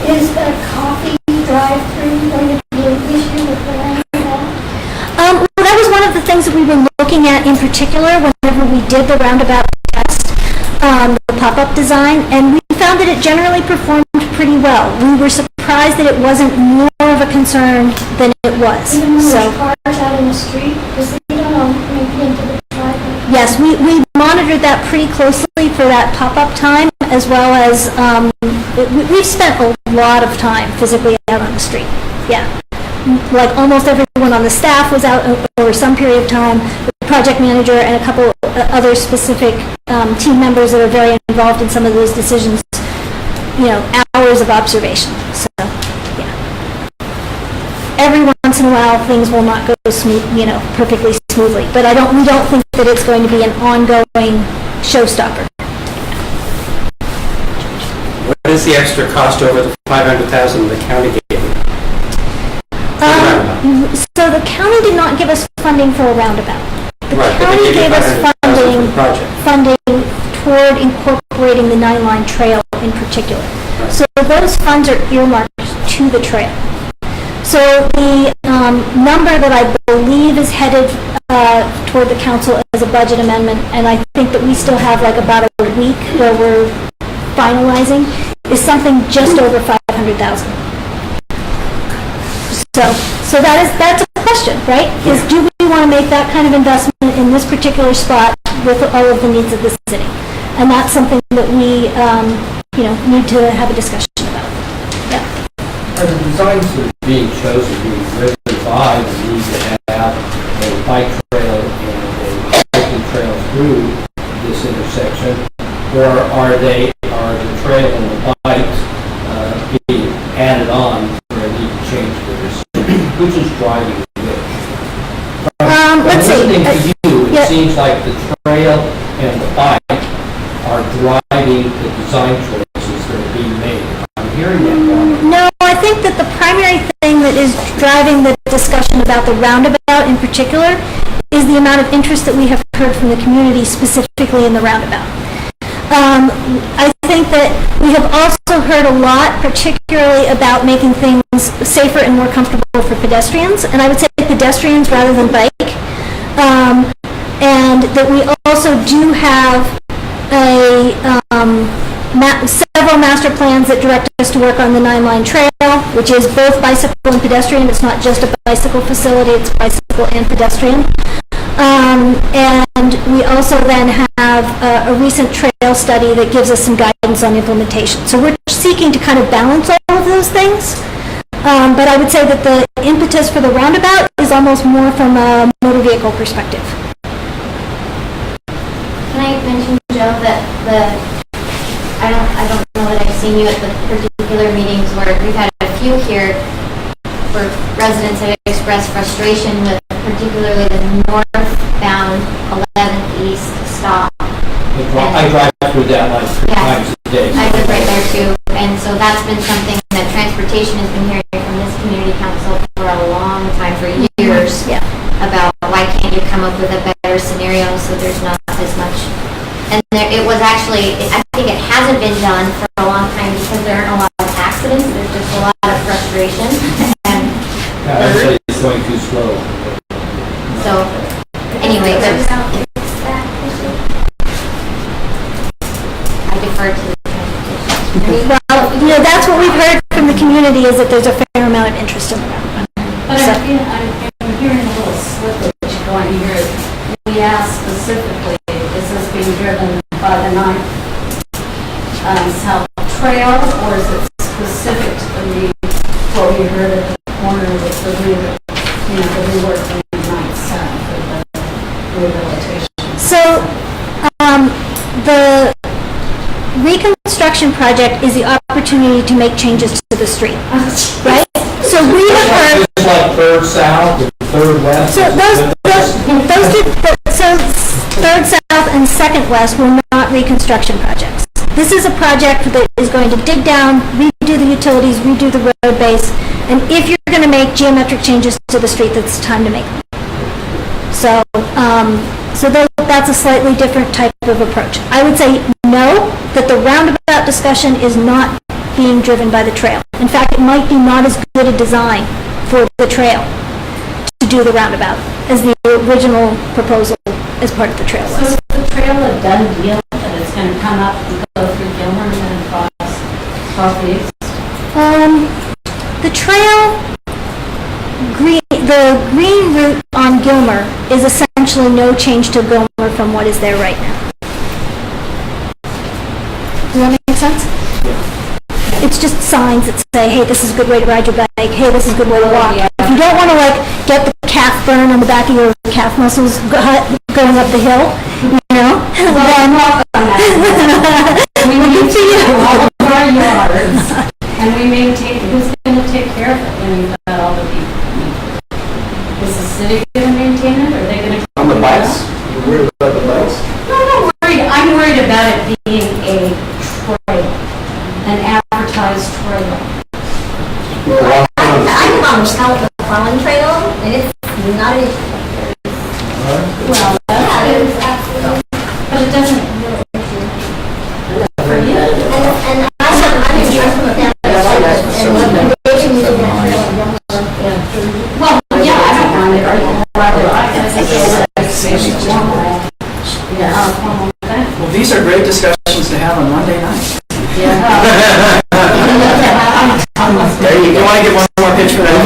Is the coffee drive-through going to be an issue with the roundabout? Well, that was one of the things that we were looking at in particular whenever we did the roundabout test, the pop-up design, and we found that it generally performed pretty well. We were surprised that it wasn't more of a concern than it was. Even when So, there's cars out in the street, because they don't know, maybe into the driveway. yes, we monitored that pretty closely for that pop-up time, as well as we've spent a lot of time physically out on the street. Yeah. Like almost everyone on the staff was out over some period of time, the project manager and a couple other specific team members that are very involved in some of those decisions, hours of observation. So, yeah. Everyone once in a while, things will not go smooth, perfectly smoothly. But we don't think that it's going to be an ongoing showstopper. What is the extra cost over the $500,000 the county gave you? So the county did not give us funding for a roundabout. The Right, but they county gave you gave us $500,000 for the project. funding toward incorporating the 9-line trail in particular. So those funds are earmarked to the trail. So the number that I believe is headed toward the council as a budget amendment, and I think that we still have like about a week where we're finalizing, is something just over 500,000. So that's a question, right? Is do we want to make that kind of investment in this particular spot with all of the needs of the city? And that's something that we, need to have a discussion about. Yeah. Are the designs that are being chosen being driven by the need to have a bike trail and a biking trail through this intersection, or are the trail and the bikes being added on where they need to change the intersection? Which is driving which? Let's see. Listening to you, it yeah. seems like the trail and the bike are driving the design choices that are being made. I'm hearing that wrong. No, I think that the primary thing that is driving the discussion about the roundabout in particular is the amount of interest that we have heard from the community specifically in the roundabout. I think that we have also heard a lot, particularly about making things safer and more comfortable for pedestrians, and I would say pedestrians rather than bike, and that we also do have several master plans that direct us to work on the 9-line trail, which is both bicycle and pedestrian. It's not just a bicycle facility, it's bicycle and pedestrian. And we also then have a recent trail study that gives us some guidance on implementation. So we're seeking to kind of balance all of those things. But I would say that the impetus for the roundabout is almost more from a motor vehicle perspective. Can I mention, Joe, that I don't know that I've seen you at the particular meetings where we've had a few here where residents have expressed frustration with particularly the northbound 11th East stop. I drive through that like 3 times a day. I live right there too, and so that's been something that transportation has been hearing from this community council for a long time, for years, about why can't you come up with a better scenario so there's not as much. And it was actually, I think it hasn't been done for a long time because there aren't a lot of accidents, there's just a lot of frustration. And Everybody is going too slow. so, anyway, I defer to the transportation. Well, that's what we've heard from the community, is that there's a fair amount of interest in the roundabout. But I'm hearing a little slippage going here. We asked specifically, is this being driven by the 9th South Trail, or is it specific to what we heard at the corner with the rework from the 9th South for the rehabilitation? So, the reconstruction project is the opportunity to make changes to the street, right? So we have heard... It's like 3rd South and 3rd West. So so 3rd South and 2nd West were not reconstruction projects. This is a project that is going to dig down, redo the utilities, redo the road base, and if you're going to make geometric changes to the street, that's the time to make them. So, that's a slightly different type of approach. I would say no, that the roundabout discussion is not being driven by the trail. In fact, it might be not as good a design for the trail to do the roundabout as the original proposal as part of the trail was. So is the trail a done deal, that it's going to come up and go through Gilmer and then across southeast? The trail, the green route on Gilmer is essentially no change to Gilmer from what is there right now. Does that make sense? It's just signs that say, hey, this is a good way to ride your bike, hey, this is a good way to walk. If you don't want to get the calf burn on the back of your calf muscles going up the hill, then We maintain all of our yards, and we maintain, who's going to take care of it when you've got all the people? size trail. I live on the South Farming Trail, and it's not an issue. Well, Yeah, it is absolutely. but it doesn't really for you. And I'm from a family of cyclists, and they can use that trail. Well, yeah, I don't mind it. Well, these are great discussions to have on Monday night. There you go. You want to get one more pitch for that?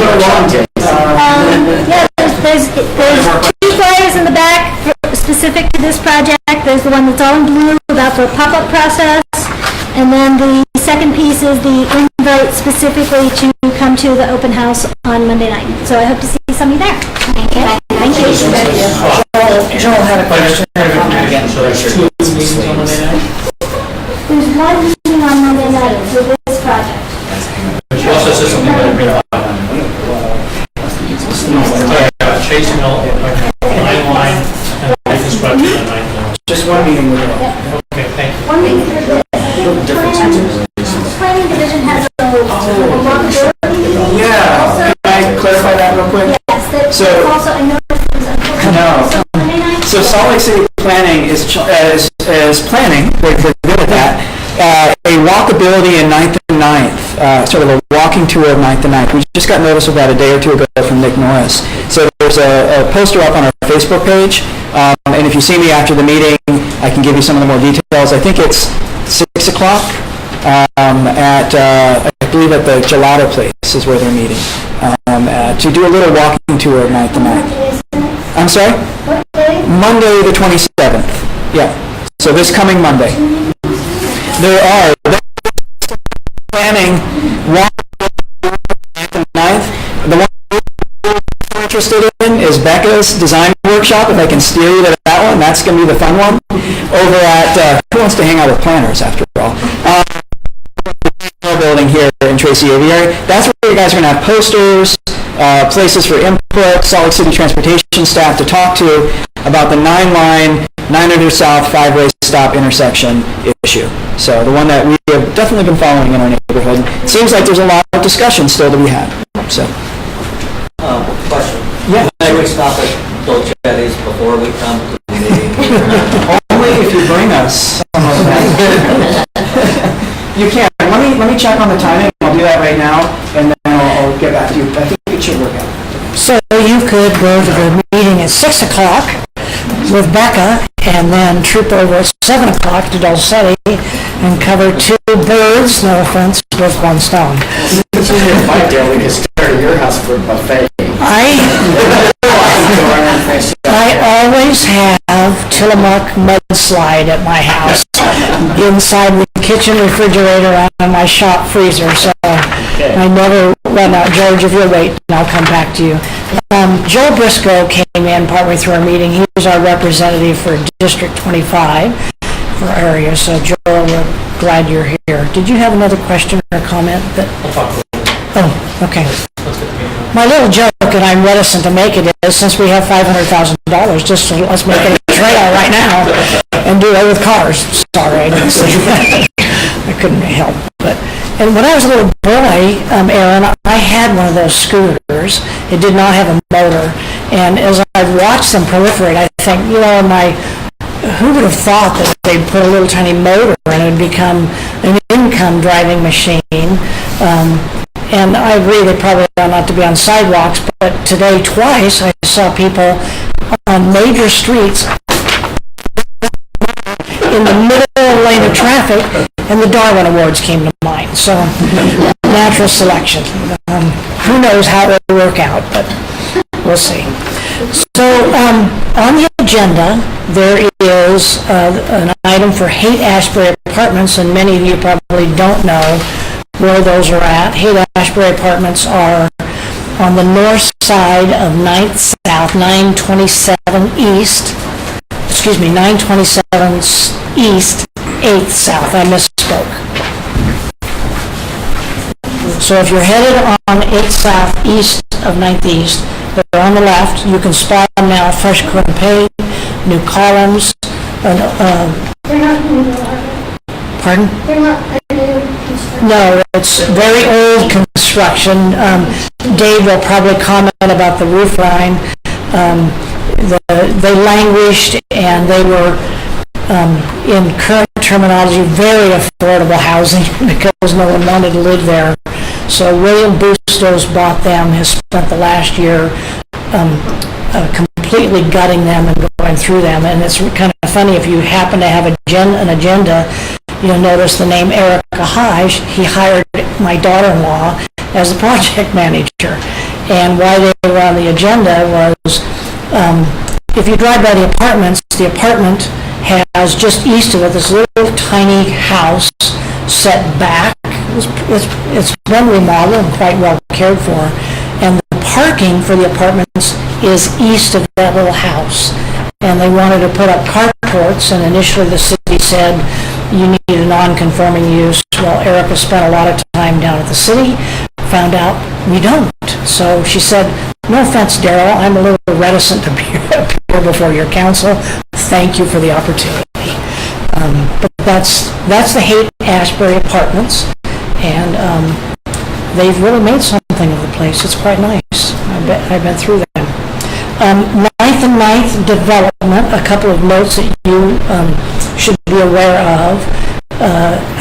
Yeah, there's two flyers in the back specific to this project. There's the one that's all in blue about the pop-up process. And then the second piece is the invite specifically to come to the open house on Monday night. So I hope to see some of you there. Thank you. Thank you. Joel had a question. So there's two meetings on Monday night? There's one meeting on Monday night for this project. But you also said something about chasing all, line and reconstruction on 9 line. Just one meeting with Joel. Okay, thank you. One meeting for this. The planning division has a walkability. Yeah. Can I clarify that real quick? Yes, So- that's also, I know this is No. Monday night. So Salt Lake City Planning is planning, they're good at that, a walkability in 9th and 9th, sort of a walking tour of 9th and 9th. We just got notice of that a day or two ago from Nick Norris. So there's a poster up on our Facebook page, and if you see me after the meeting, I can give you some of the more details. I think it's 6 o'clock at, I believe at the Gelato Place is where they're meeting, to do a little walking tour of 9th and 9th. I'm sorry? What day? Monday, the 27th. Yeah. So this coming Monday. They're planning one 9th. The one we're interested in is Becca's design workshop. If I can steer you to that one, that's going to be the fun one. Over at, who wants to hang out with planners after all? Building here in Tracy Aviary. That's where you guys are going to have posters, places for input, Salt Lake City transportation staff to talk to about the 9-line, 900 South, 5-way stop intersection issue. So the one that we have definitely been following in our neighborhood. It seems like there's a lot of discussion still to be had. So, Question. yeah. Should we stop at Dolcetti's before we come to the meeting? Only if you bring us some of that. You can. Let me check on the timing. I'll do that right now, and then I'll get back to you. I think it should work out. So you could go to the meeting at 6 o'clock with Becca and then troop over at 7 o'clock to Dulcetti and cover 2 birds, no offense, with 1 stone. This is your fight, Dale. We can start at your house for a buffet. I always have Tillamook mudslide at my house, inside the kitchen refrigerator and my shop freezer, so I never run out. George, if you'll wait, and I'll come back to you. Joe Briscoe came in partway through our meeting. He was our representative for District 25 for our area, so Joe, we're glad you're here. Did you have another question or comment? I'll talk to you. Oh, okay. Let's get the meeting. My little joke, and I'm reticent to make it, is since we have $500,000, just let's make it a trail right now and do it with cars. Sorry, I didn't say that. I couldn't help. And when I was a little boy, Aaron, I had one of those scooters. It did not have a motor. And as I've watched them proliferate, I think, who would have thought that they'd put a little tiny motor and it would become an income driving machine? And I agree they probably ought not to be on sidewalks, but today twice I saw people on major streets in the middle lane of traffic, and the Darwin Awards came to mind. So, natural selection. Who knows how it will work out, but we'll see. So, on the agenda, there is an item for Haight-Ashbury Apartments, and many of you probably don't know where those are at. Haight-Ashbury Apartments are on the north side of 9th South, 927 East, 927 East, 8th South. I misspoke. So if you're headed on 8th South, east of 9th East, they're on the left. You can spot them now, fresh coat and paint, new columns. They're not going to go. Pardon? They're not a new construction. No, it's very old construction. Dave will probably comment about the roof line. They languished and they were, in current terminology, very affordable housing because no one wanted to live there. So William Bustos bought them, has spent the last year completely gutting them and going through them. And it's kind of funny, if you happen to have an agenda, you'll notice the name Erica High. He hired my daughter-in-law as the project manager. And why they were on the agenda was, if you drive by the apartment has just east of it this little tiny house set back. It's been remodeled and quite well cared for. And the parking for the apartments is east of that little house. And they wanted to put up carports, and initially the city said, you need a non-conforming use. Well, Erica spent a lot of time down at the city, found out we don't. So she said, no offense, Darryl, I'm a little reticent to appear before your council. Thank you for the opportunity. But that's the Haight-Ashbury Apartments, and they've really made something of the place. It's quite nice. I've been through them. 9th and 9th development, a couple of notes that you should be aware of.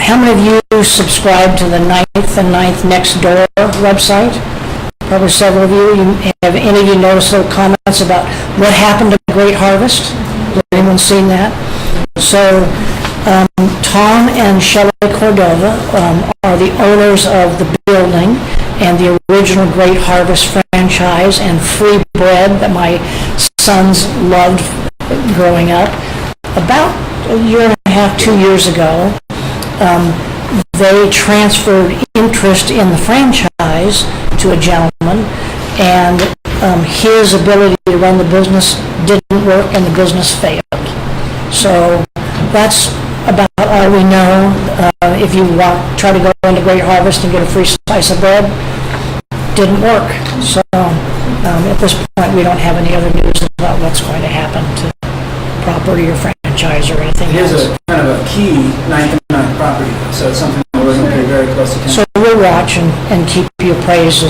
How many of you subscribe to the 9th and 9th Next Door website? Probably several of you. Have any of you noticed little comments about what happened to Great Harvest? Has anyone seen that? So Tom and Shelley Cordova are the owners of the building and the original Great Harvest franchise and free bread that my sons loved growing up. About a year and a half, 2 years ago, they transferred interest in the franchise to a gentleman, and his ability to run the business didn't work and the business failed. So that's about all we know. If you try to go into Great Harvest and get a free slice of bread, didn't work. So at this point, we don't have any other news about what's going to happen to property or franchise or anything It is else. a kind of a key 9th and 9th property, so it's something that we're going to pay very close attention. So we'll watch and keep you appraised.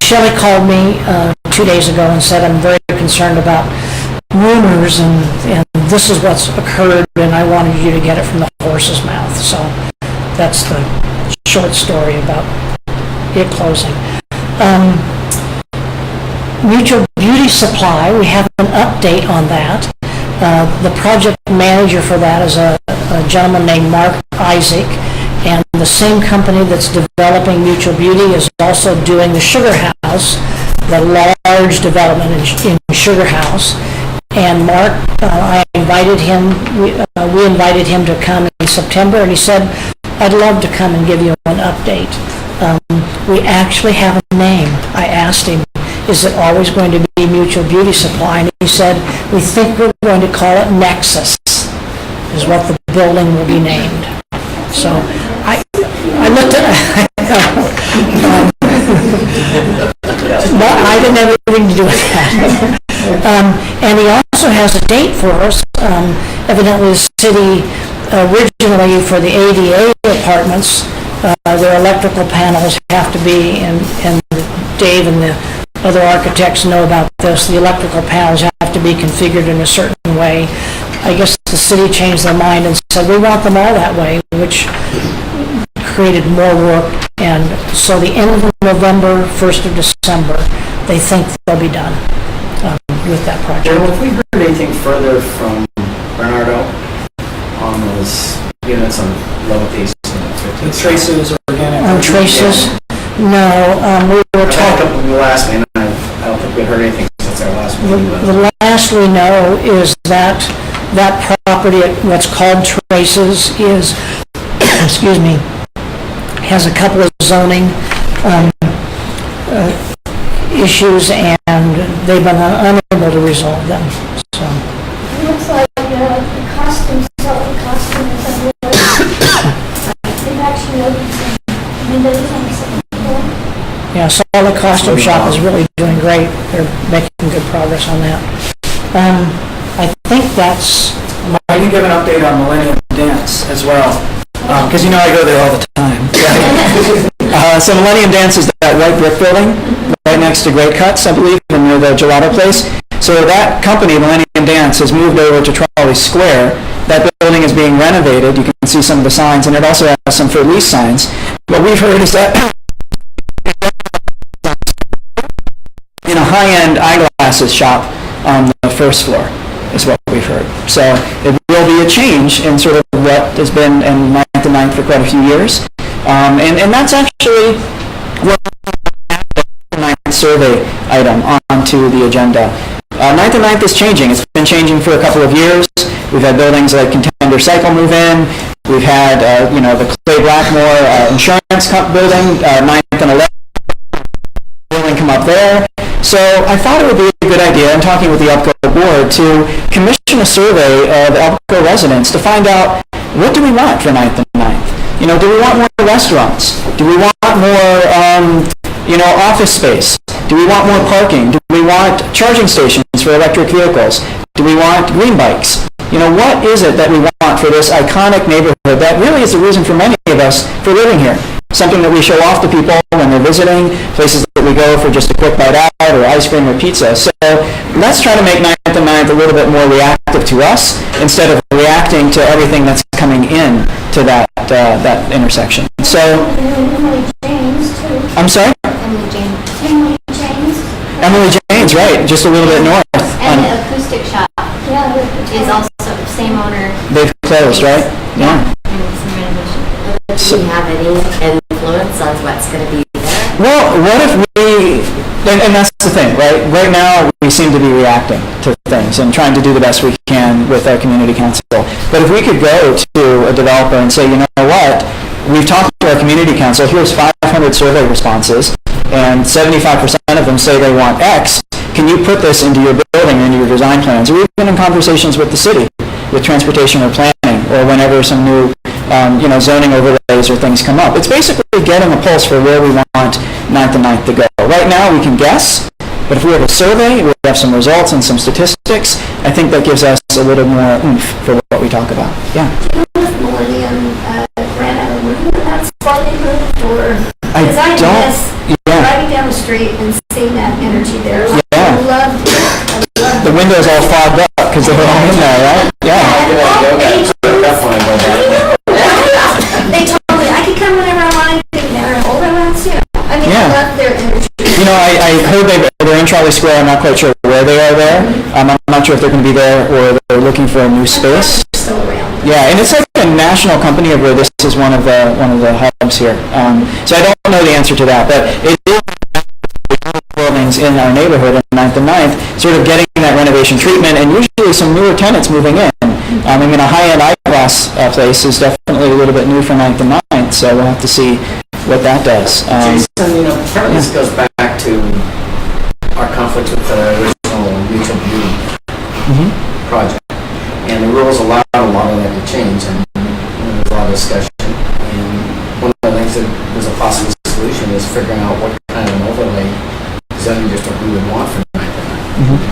Shelley called me 2 days ago and said, I'm very concerned about rumors, and this is what's occurred, and I wanted you to get it from the horse's mouth. So that's the short story about it closing. Mutual Beauty Supply, we have an update on that. The project manager for that is a gentleman named Mark Isaac, and the same company that's developing Mutual Beauty is also doing the Sugar House, the large development in Sugar House. And Mark, I invited him, we invited him to come in September, and he said, I'd love to come and give you an update. We actually have a name. I asked him, is it always going to be Mutual Beauty Supply? And he said, we think we're going to call it Nexus, is what the building will be named. So I looked at, but I didn't have anything to do with that. And he also has a date for us. Evidently the city originally for the ADA apartments, their electrical panels have to be, and Dave and the other architects know about this, the electrical panels have to be configured in a certain way. I guess the city changed their mind and said, we want them all that way, which created more work. And so the end of November, 1st of December, they think they'll be done with that project. Darryl, have we heard anything further from Bernardo on those units on level East and 15? The Traces Organic. On Traces? No, we were talking. You asked me, and I don't think we heard anything since our last meeting. The last we know is that property at what's called Traces is, excuse me, has a couple of zoning issues, and they've been unable to resolve them. So It looks like the costumes, selling costumes, they've actually opened some windows on the second floor. yeah, so the costume shop is really doing great. They're making good progress on that. I think that's. I can give an update on Millennium Dance as well. because you know I go there all the time. So Millennium Dance is that white brick building right next to Great Cuts, I believe, near the gelato place. So that company, Millennium Dance, has moved over to Trolley Square. That building is being renovated. You can see some of the signs, and it also has some for lease signs. What we've heard is that in a high-end eyeglasses shop on the first floor is what we've heard. So it will be a change in sort of what has been in 9th and 9th for quite a few years. And that's actually what the 9th survey item onto the agenda. 9th and 9th is changing. It's been changing for a couple of years. We've had buildings like Contender Cycle move in. We've had, the Clay Blackmore insurance building, 9th and 11th building come up there. So I thought it would be a good idea, in talking with the ELPCO board, to commission a survey of ELPCO residents to find out, what do we want for 9th and 9th? Do we want more restaurants? Do we want more, office space? Do we want more parking? Do we want charging stations for electric vehicles? Do we want green bikes? What is it that we want for this iconic neighborhood that really is the reason for many of us for living here? Something that we show off to people when they're visiting, places that we go for just a quick bite out, or ice cream or pizza. So let's try to make 9th and 9th a little bit more reactive to us, instead of reacting to everything that's coming in to that intersection. So, Emily James, too. I'm sorry? Emily James. Emily James. Emily James, right, just a little bit north. And the acoustic shop Yeah, is also same owner. They've closed, right? Yeah. And some renovation. So- Do you have any influence on what's going to be there? Well, what if we, and that's the thing, right? Right now, we seem to be reacting to things and trying to do the best we can with our community council. But if we could go to a developer and say, you know what, we've talked to our community council, here's 500 survey responses, and 75% of them say they want X, can you put this into your building, into your design plans, or even in conversations with the city, with transportation or planning, or whenever some new zoning overlays or things come up. It's basically getting a pulse for where we want 9th and 9th to go. Right now, we can guess, but if we have a survey, we have some results and some statistics, I think that gives us a little more oomph for what we talk about. Yeah. Millennium ran out of room in that spot neighborhood, or? I Because I don't- miss yeah. driving down the street and seeing that energy there. Yeah. I loved it. I loved The it. windows all fogged up because they were all in there, right? Yeah. They told me I could come whenever I wanted to, never hold their hands, I mean, Yeah. I love their energy. I heard they're in Trolley Square. I'm not quite sure where they are there. I'm not sure if they're going to be there or they're looking for a new space. Still around. Yeah, and it's like a national company of where this is one of the hubs here. So I don't know the answer to that, but it is buildings in our neighborhood in 9th and 9th, sort of getting that renovation treatment, and usually some newer tenants moving in. A high-end eyeglass place is definitely a little bit new for 9th and 9th, so we'll have to see what that does. Jason, part of this goes back to our conflict with the original mutual beauty project. And the rules allowed a lot of that to change, and there's a lot of discussion. And one of the things that was a possible solution is figuring out what kind of an overlay zoning district we would want for 9th and 9th.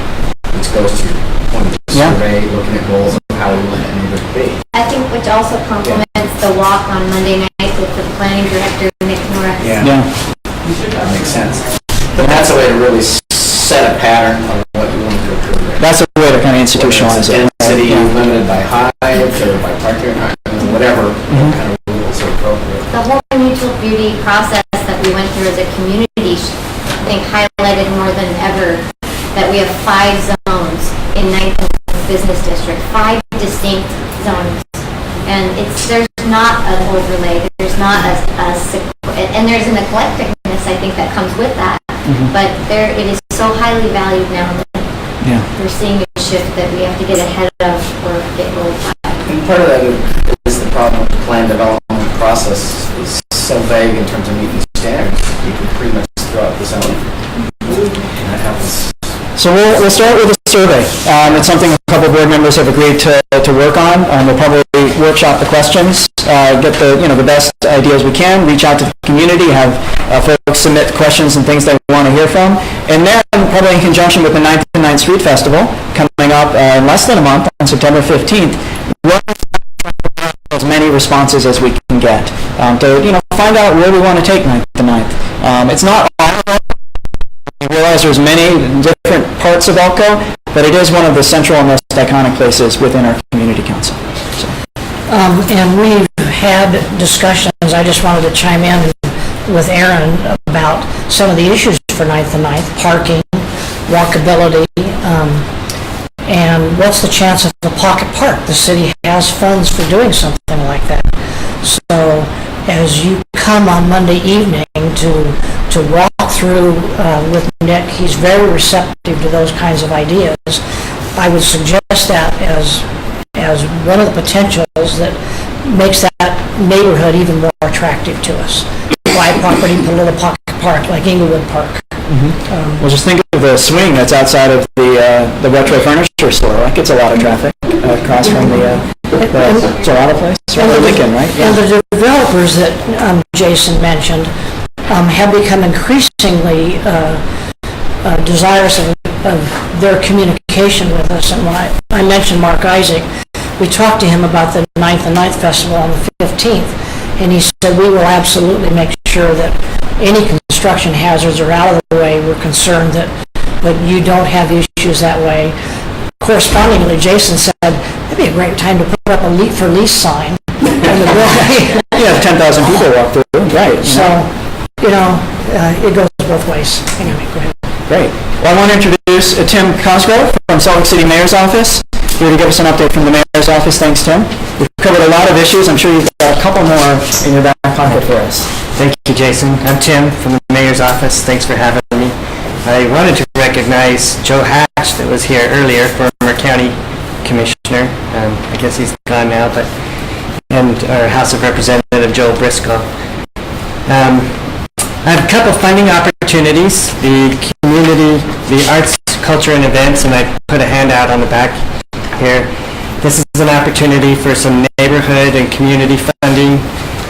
Which goes to your point of the survey, looking at goals of how we want that neighborhood to be. I think which also complements the walk on Monday night with the planning director, Nick Norris. Yeah. That makes sense. But that's a way to really set a pattern of what you want to occur there. That's a way to kind of institutionalize it. Density Yeah. limited by height or by parking, or whatever kind of rules are appropriate. The whole mutual beauty process that we went through as a community, I think highlighted more than ever that we have 5 zones in 9th Business District, 5 distinct zones. And there's not an overlay, there's not and there's an eclecticness, I think, that comes with that. But it is so highly valued now that we're seeing a shift that we have to get ahead of or get rolled by. And part of that is the problem with the plan development process is so vague in terms of meeting standards. You can pretty much throw out the zoning. And that happens. So we'll start with a survey. It's something a couple board members have agreed to work on. We'll probably workshop the questions, get the best ideas we can, reach out to the community, have folks submit questions and things they want to hear from, and then probably in conjunction with the 9th and 9th Street Festival coming up in less than a month on September 15th, as many responses as we can get to, find out where we want to take 9th to 9th. It's not all of it. We realize there's many different parts of ELPCO, but it is one of the central and most iconic places within our community council. So. And we've had discussions, I just wanted to chime in with Aaron about some of the issues for 9th to 9th, parking, walkability, and what's the chance of a pocket park? The city has funds for doing something like that. So as you come on Monday evening to walk through with Nick, he's very receptive to those kinds of ideas. I would suggest that as one of the potentials that makes that neighborhood even more attractive to us. Buy property, put a little pocket park like Inglewood Park. Well, just think of the swing that's outside of the retro furniture store. That gets a lot of traffic across from the Gelato place, or Lincoln, right? And the developers that Jason mentioned have become increasingly desirous of their communication with us. And when I mentioned Mark Isaac, we talked to him about the 9th and 9th Festival on the 15th, and he said, we will absolutely make sure that any construction hazards are out of the way. We're concerned that you don't have issues that way. Correspondingly, Jason said, that'd be a great time to put up a for lease sign in the building. Yeah, 10,000 people walk through, right. So, it goes both ways. Anyway, go ahead. Great. Well, I want to introduce Tim Cosgrove from Salt Lake City Mayor's Office, here to give us an update from the Mayor's Office. Thanks, Tim. We've covered a lot of issues. I'm sure you've got a couple more in your back pocket for us. Thank you, Jason. I'm Tim from the Mayor's Office. Thanks for having me. I wanted to recognize Joe Hatch that was here earlier, former county commissioner. I guess he's gone now, and our House of Representative Joe Briscoe. I have a couple funding opportunities, the community, the arts, culture, and events, and I put a handout on the back here. This is an opportunity for some neighborhood and community funding.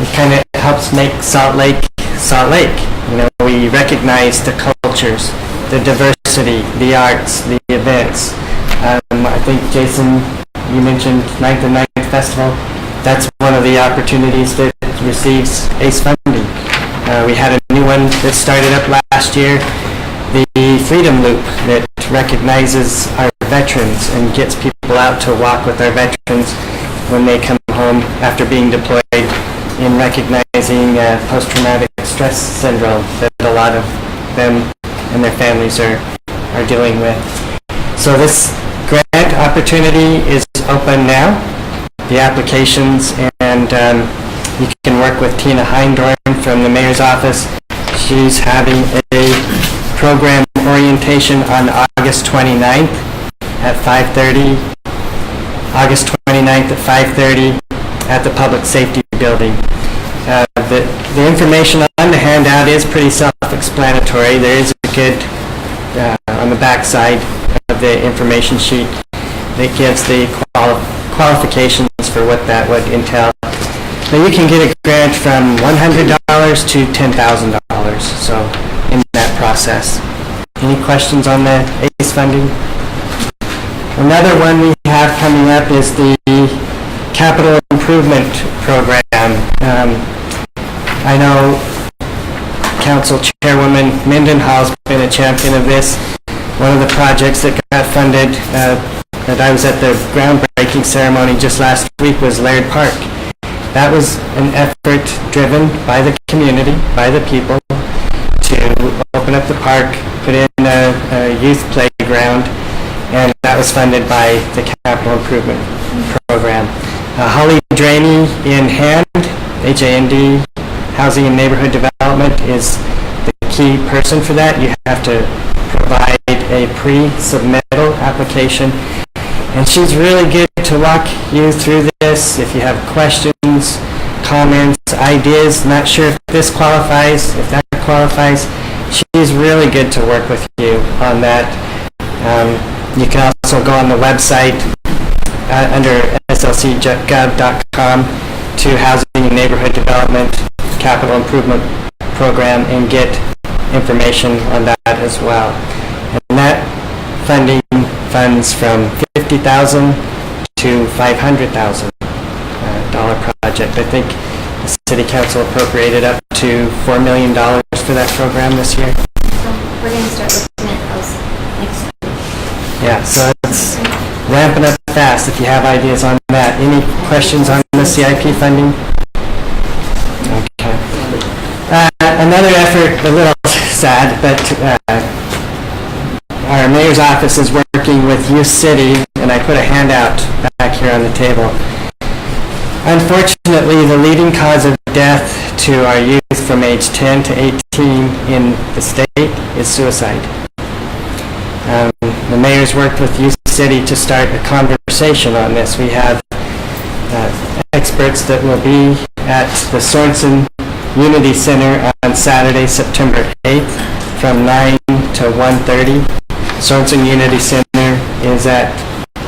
It kind of helps make Salt Lake, Salt Lake. We recognize the cultures, the diversity, the arts, the events. I think, Jason, you mentioned 9th and 9th Festival. That's one of the opportunities that receives ACE funding. We had a new one that started up last year, the Freedom Loop, that recognizes our veterans and gets people out to walk with our veterans when they come home after being deployed, in recognizing post-traumatic stress syndrome that a lot of them and their families are dealing with. So this grant opportunity is open now, the applications, and you can work with Tina Heindorn from the Mayor's Office. She's having a program orientation on August 29th at 5:30. August 29th at 5:30 at the Public Safety Building. The information on the handout is pretty self-explanatory. There is a good, on the back side of the information sheet, that gives the qualifications for what that would entail. Now you can get a grant from $100 to $10,000, so in that process. Any questions on the ACE funding? Another one we have coming up is the Capital Improvement Program. I know Council Chairwoman Mendenhall's been a champion of this. One of the projects that got funded, that I was at the groundbreaking ceremony just last week, was Laird Park. That was an effort driven by the community, by the people, to open up the park, put in a youth playground, and that was funded by the Capital Improvement Program. Holly Draney in HAND, H-A-N-D, Housing and Neighborhood Development, is the key person for that. You have to provide a pre-submittal application, and she's really good to walk you through this. If you have questions, comments, ideas, not sure if this qualifies, if that qualifies, she's really good to work with you on that. You can also go on the website under slcgov.com to Housing and Neighborhood Development Capital Improvement Program and get information on that as well. And that funding funds from $50,000 to $500,000 project. I think the city council appropriated up to $4 million for that program this year. So we're gonna start looking at those next week. Yeah, so it's ramping up fast if you have ideas on that. Any questions on the CIP funding? Okay. Another effort, a little sad, but our mayor's office is working with Youth City, and I put a handout back here on the table. Unfortunately, the leading cause of death to our youth from age 10 to 18 in the state is suicide. The mayor's worked with Youth City to start a conversation on this. We have experts that will be at the Sorensen Unity Center on Saturday, September 8th from 9 to 1:30. Sorensen Unity Center is at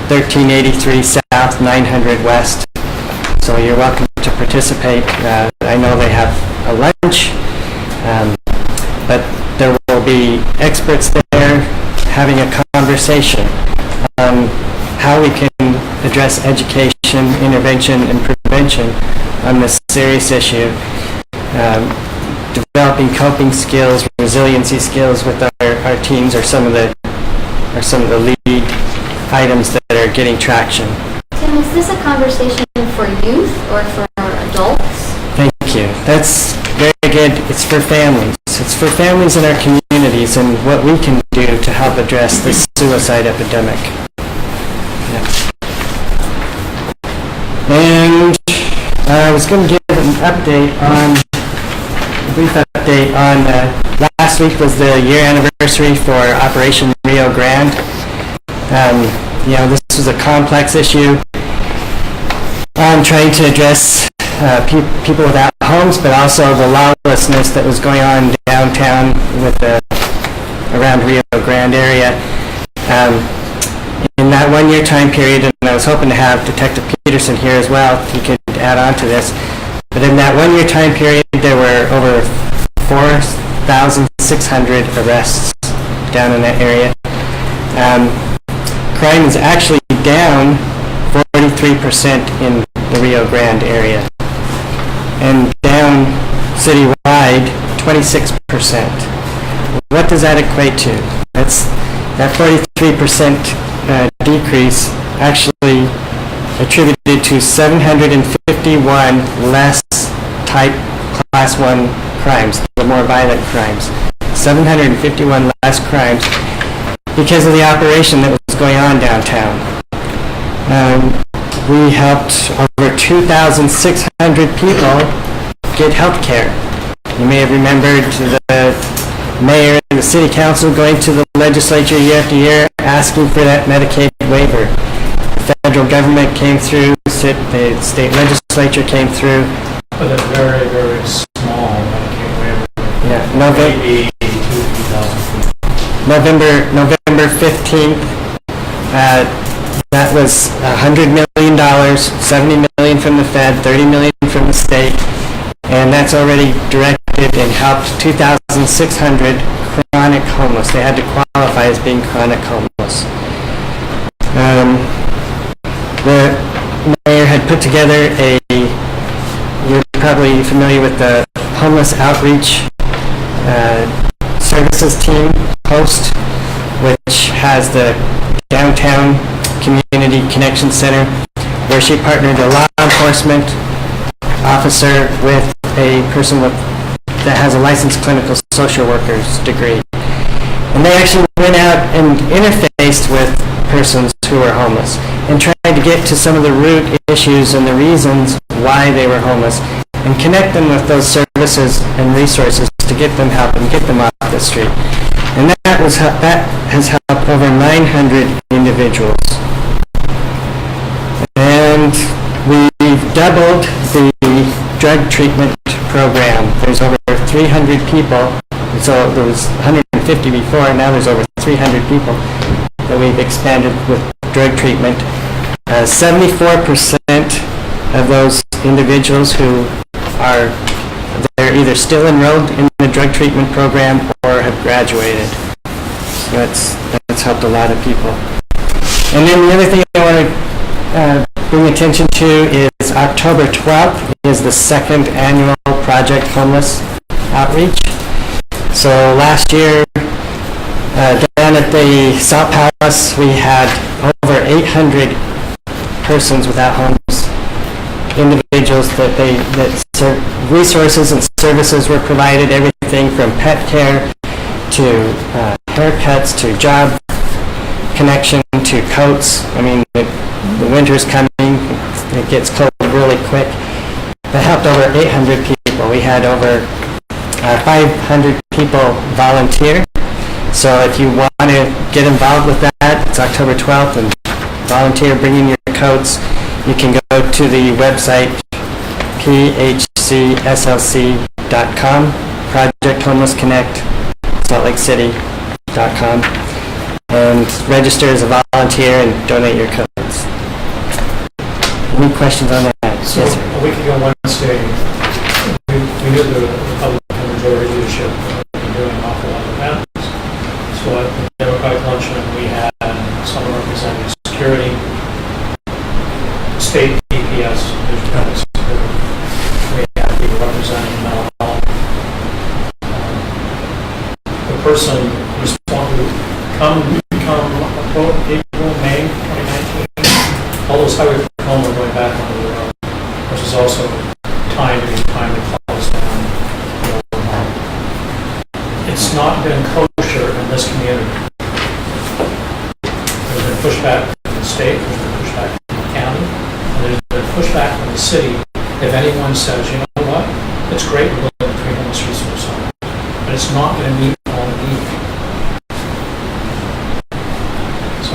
1383 South, 900 West. So you're welcome to participate. I know they have a lunch, but there will be experts there having a conversation on how we can address education, intervention, and prevention on this serious issue. Developing coping skills, resiliency skills with our teens are some of the lead items that are getting traction. Tim, is this a conversation for youth or for adults? Thank you. That's very good. It's for families. It's for families in our communities and what we can do to help address this suicide epidemic. Yeah. And I was going to give an update on, a brief update on, last week was the year anniversary for Operation Rio Grande. This was a complex issue. Trying to address people without homes, but also the lawlessness that was going on downtown with around Rio Grande area. In that one-year time period, and I was hoping to have Detective Peterson here as well, if he could add on to this, but in that one-year time period, there were over 4,600 arrests down in that area. Crime is actually down 43% in the Rio Grande area, and down citywide 26%. What does that equate to? That 43% decrease actually attributed to 751 less type class 1 crimes, the more violent crimes. 751 less crimes because of the operation that was going on downtown. We helped over 2,600 people get health care. You may have remembered the mayor and the city council going to the legislature year after year asking for that Medicaid waiver. The federal government came through, the state legislature came through. But a very, very small Medicaid waiver. Yeah, maybe 2,000 people. November 15th, that was $100 million, $70 million from the Fed, $30 million from the state, and that's already directed and helped 2,600 chronic homeless. They had to qualify as being chronic homeless. The mayor had put together you're probably familiar with the Homeless Outreach Services Team post, which has the Downtown Community Connection Center, where she partnered a law enforcement officer with a person that has a licensed clinical social worker's degree. And they actually went out and interfaced with persons who were homeless and tried to get to some of the root issues and the reasons why they were homeless and connect them with those services and resources to get them help and get them off the street. And that has helped over 900 individuals. And we've doubled the drug treatment program. There's over 300 people. So there was 150 before, and now there's over 300 people that we've expanded with drug treatment. 74% of those individuals who they're either still enrolled in the drug treatment program or have graduated. So that's helped a lot of people. And then the other thing I want to bring attention to is October 12th is the second annual Project Homeless outreach. So last year, down at the Salt Palace, we had over 800 persons without homes, individuals resources and services were provided, everything from pet care to haircuts to job connection to coats. I mean, the winter's coming, it gets cold really quick. That helped over 800 people. We had over 500 people volunteer. So if you want to get involved with that, it's October 12th, and volunteer, bring in your coats. You can go to the website phcslc.com, Project Homeless Connect, saltlakecity.com, and register as a volunteer and donate your coats. Any questions on that? So Yes, sir. a week ago Wednesday, we knew the Republican majority leadership had been doing an awful lot of events. So at the Democratic luncheon, we had someone representing security, state DPS, we had people representing mental health. The person responded, come April, May 2019, all those highway patrolmen were going back onto the road, which is also time to close down. It's not been kosher in this community. There's been pushback from the state, there's been pushback from the county, and there's been pushback from the city. If anyone says, you know what, it's great we're looking at 3 homeless resource centers, but it's not going to meet all the needs. So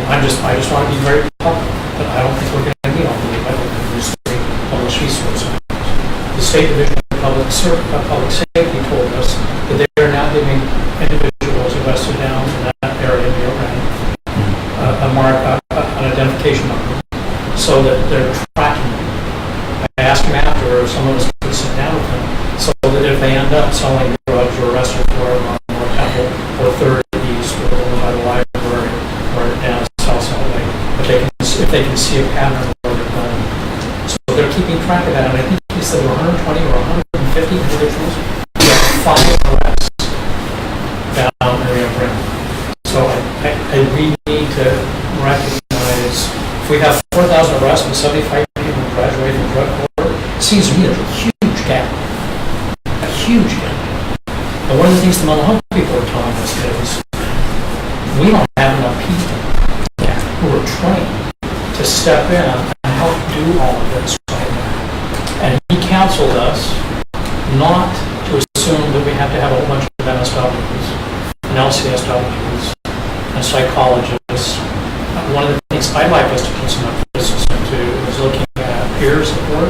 I just want to be very public, but I don't think we're going to meet all the needs by looking at these 3 homeless resource centers. The State Division of Public Safety told us that they are now giving individuals arrested down in that area near an identification number, so that they're tracking them. I asked him after, if some of us could sit down with them, so that if they end up selling drugs or arrested for it on North Temple or 3rd East or by the library or down South Lake, if they can see a pattern of where they're going. So they're keeping track of that, and I think he said 120 or 150 individuals. We have 5 arrests down area of Brent. So I really need to recognize, if we have 4,000 arrests and 75 people graduate from drug court, it seems to me there's a huge gap. A huge gap. And one of the things the mental health people are telling us is, we don't have enough people who are trained to step in and help do all of this right now. And he counseled us not to assume that we have to have a whole bunch of MSWs and LCSWs and psychologists. One of the things I'd like us to put some emphasis into is looking at peer support.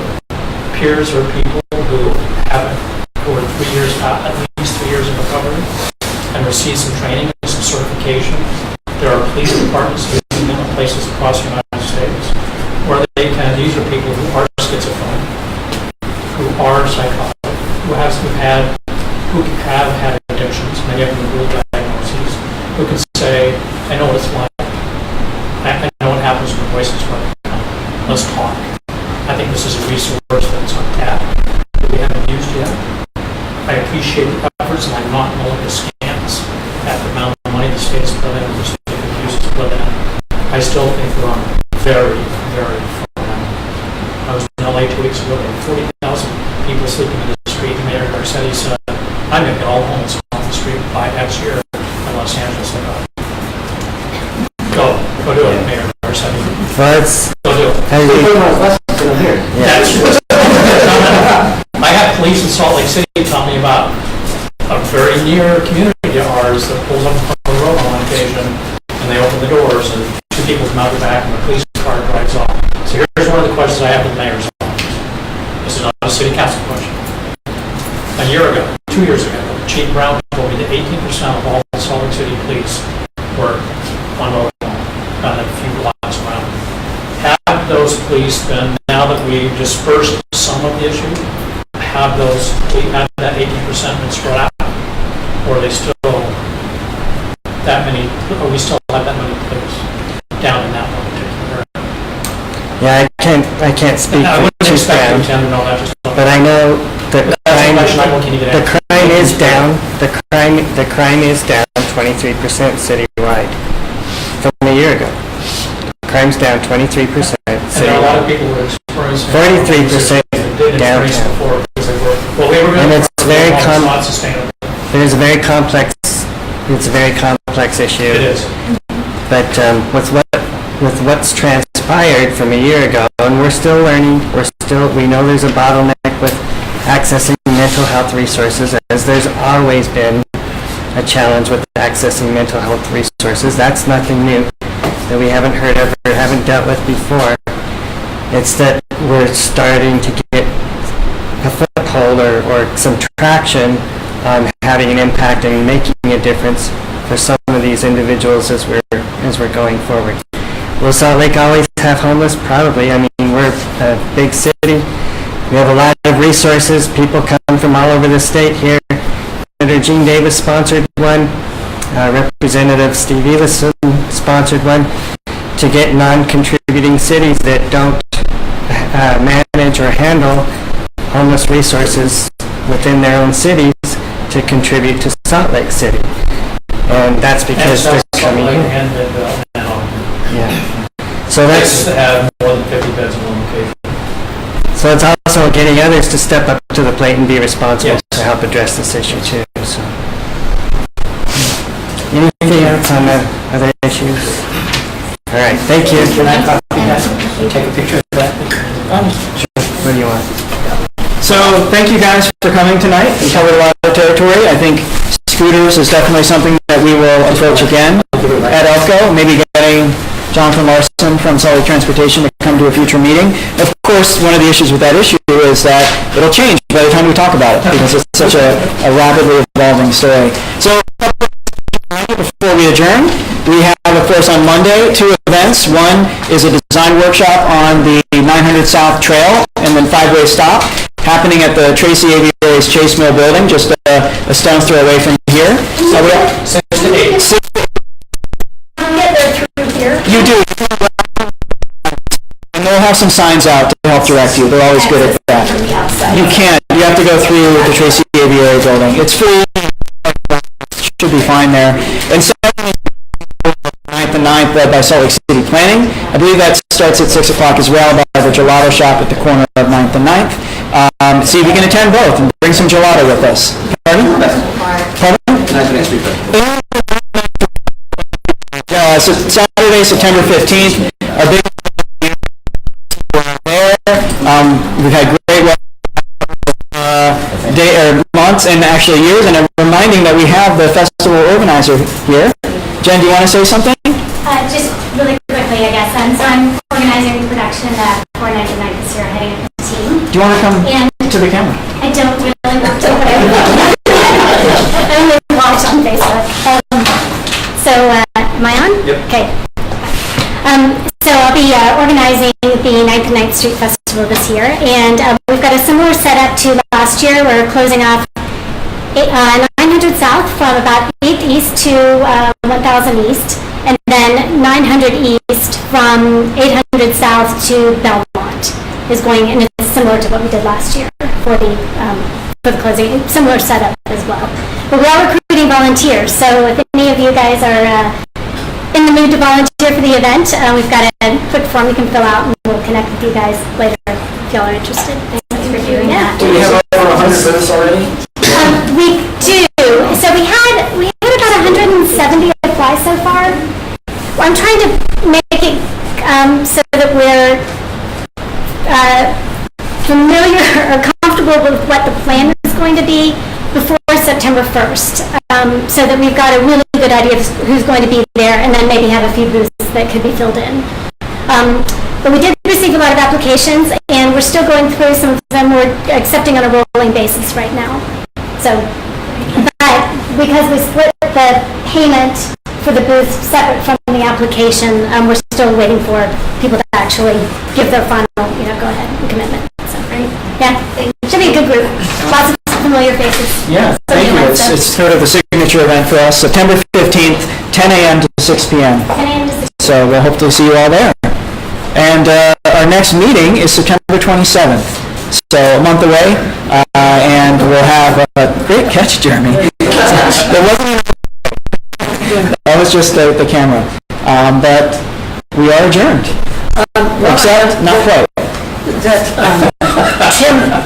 Peers are people who are 3 years out, at least 3 years in recovery, and receive some training and some certification. There are police departments in places across the United States where they can, these are people who are schizophrenic, who are psychotic, who have had addictions, many of them with real diagnoses, who can say, I know what it's like. I know what happens when voices work. Let's talk. I think this is a resource that's untapped that we haven't used yet. I appreciate the efforts, and I'm not willing to scant at the amount of money the state has put in, or the state refuses to put in. I still think we're on very, very far end. I was in LA 2 weeks ago, there were 40,000 people sleeping in the street, and Mayor Garcetti said, I'm going to get all homeless off the street by next year in Los Angeles. Go do it, Mayor Garcetti. Go do it. I have police in Salt Lake City tell me about a very near community of ours that pulls up on the road on occasion, and they open the doors, and 2 people come out the back, and the police car drives off. So here's one of the questions I have with the mayor's office. This is not a city council question. A year ago, 2 years ago, Chief Brown told me that 18% of all Salt Lake City police were on mobile, a few blocks around. Have those police then, now that we've dispersed some of the issue, have that 18% been spread out? Or are they still that many, or we still have that many police down in that one particular area? Yeah, I can't speak. I wouldn't wouldn't is expect down, you to know that, just. but I know the That's a question I'm looking to get the at. crime is down, the crime is down 23% citywide from a year ago. Crime's down 23% And there are a lot of citywide. people who are experiencing. 43% They did experience downtown. before, because they were, well, we were And going it's to, very it's not sustainable. It's a very complex issue. It is. But with what's transpired from a year ago, and we're still learning, we know there's a bottleneck with accessing mental health resources, as there's always been a challenge with accessing mental health resources. That's nothing new that we haven't heard of or haven't dealt with before. It's that we're starting to get a foothold or some traction on having an impact and making a difference for some of these individuals as we're going forward. Will Salt Lake always have homeless? Probably. I mean, we're a big city. We have a lot of resources. People come from all over the state here. Senator Gene Davis sponsored one. Representative Steve Ellison sponsored one to get non-contributing cities that don't manage or handle homeless resources within their own cities to contribute to Salt Lake City. And that's because they're coming in. Yeah. So Places that's, that have more than 50 beds in one location. so it's also getting others to step up to the plate and be responsible Yes. to help address this issue too, so. Anything else on the other issues? All right, thank you. Can I copy that? Take a picture of that? What do you want? So, thank you guys for coming tonight. We covered a lot of territory. I think scooters is definitely something that we will approach again at ELPCO, maybe getting Jonathan Larson from Salt Lake Transportation to come to a future meeting. Of course, one of the issues with that issue is that it'll change by the time we talk about it, because it's such a rapidly evolving story. So, before we adjourn, we have, of course, on Monday, 2 events. One is a design workshop on the 900 South Trail and then 5-way stop, happening at the Tracy Aviary's Chase Mill building, just a stone's throw away from here. 6 to 8. Get there through here. You do. And they'll have some signs out to help direct you. They're always good at that. From the outside. You can't. You have to go through the Tracy Aviary building. It's free. Should be fine there. And secondly, 9th and 9th led by Salt Lake City Planning. I believe that starts at 6 o'clock as well by the gelato shop at the corner of 9th and 9th. See if you can attend both and bring some gelato with us. Pardon? Pardon? So Saturday, September 15th, our big there. We've had great months and actually years, and I'm reminding that we have the festival organizer here. Jen, do you want to say something? Just really quickly, I guess. So I'm organizing production for 99 this year, heading up the team. Do you want to come And to the camera? I don't really want to, but I only watch on Facebook. Am I on? Yep. Okay. So I'll be organizing the 9th and 9th Street Festival this year, and we've got a similar setup to last year. We're closing off 900 South from about 8th East to 1000 East, and then 900 East from 800 South to Belmont is going, and it's similar to what we did last year for the closing, similar setup as well. But we are recruiting volunteers, so if any of you guys are in the mood to volunteer for the event, we've got a quick form you can fill out, and we'll connect with you guys later if y'all are interested. Thanks for doing that. Do we have over 100 booths already? We do. So we had about 170 apply so far. I'm trying to make it so that we're familiar or comfortable with what the plan is going to be before September 1st, so that we've got a really good idea of who's going to be there, and then maybe have a few booths that could be filled in. But we did receive a lot of applications, and we're still going through some of them. We're accepting on a rolling basis right now. So, but because we split the payment for the booth separate from the application, we're still waiting for people to actually give their final, go ahead and commitment. So, right? Yeah, it should be a good group. Lots of familiar faces. Yeah, thank you. It's sort of the signature event for us, September 15th, 10 a.m. to 6 p.m. 10 a.m. to 6 So we'll hope to see you all there. And our next meeting is September 27th, so a month away, and we'll have a great catch, Jeremy. There wasn't that was just the camera. But we are adjourned. Except, not quite.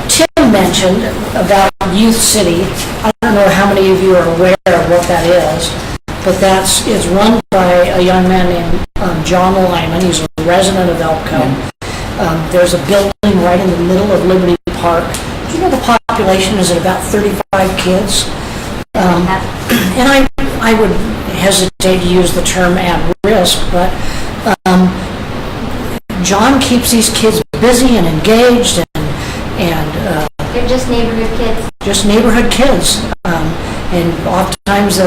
Tim mentioned about Youth City. I don't know how many of you are aware of what that is, but it's run by a young man named John Lyman. He's a resident of ELPCO. There's a building right in the middle of Liberty Park. Do you know the population is at about 35 kids? And I would hesitate to use the term at risk, but John keeps these kids busy and engaged, and They're just neighborhood kids. just neighborhood kids. And oftentimes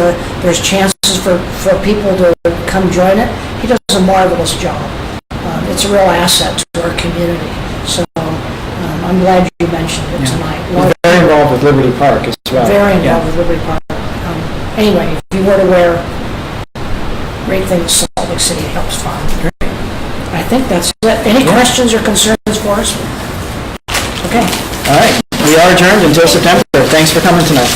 there's chances for people to come join it. He does a marvelous job. It's a real asset to our community. So I'm glad you mentioned it tonight. We're very involved with Liberty Park as well. Very involved with Liberty Park. Anyway, if you weren't aware, great thing that Salt Lake City helps fund. I think that's it. Any questions or concerns for us? Okay. All right. We are adjourned until September. Thanks for coming tonight.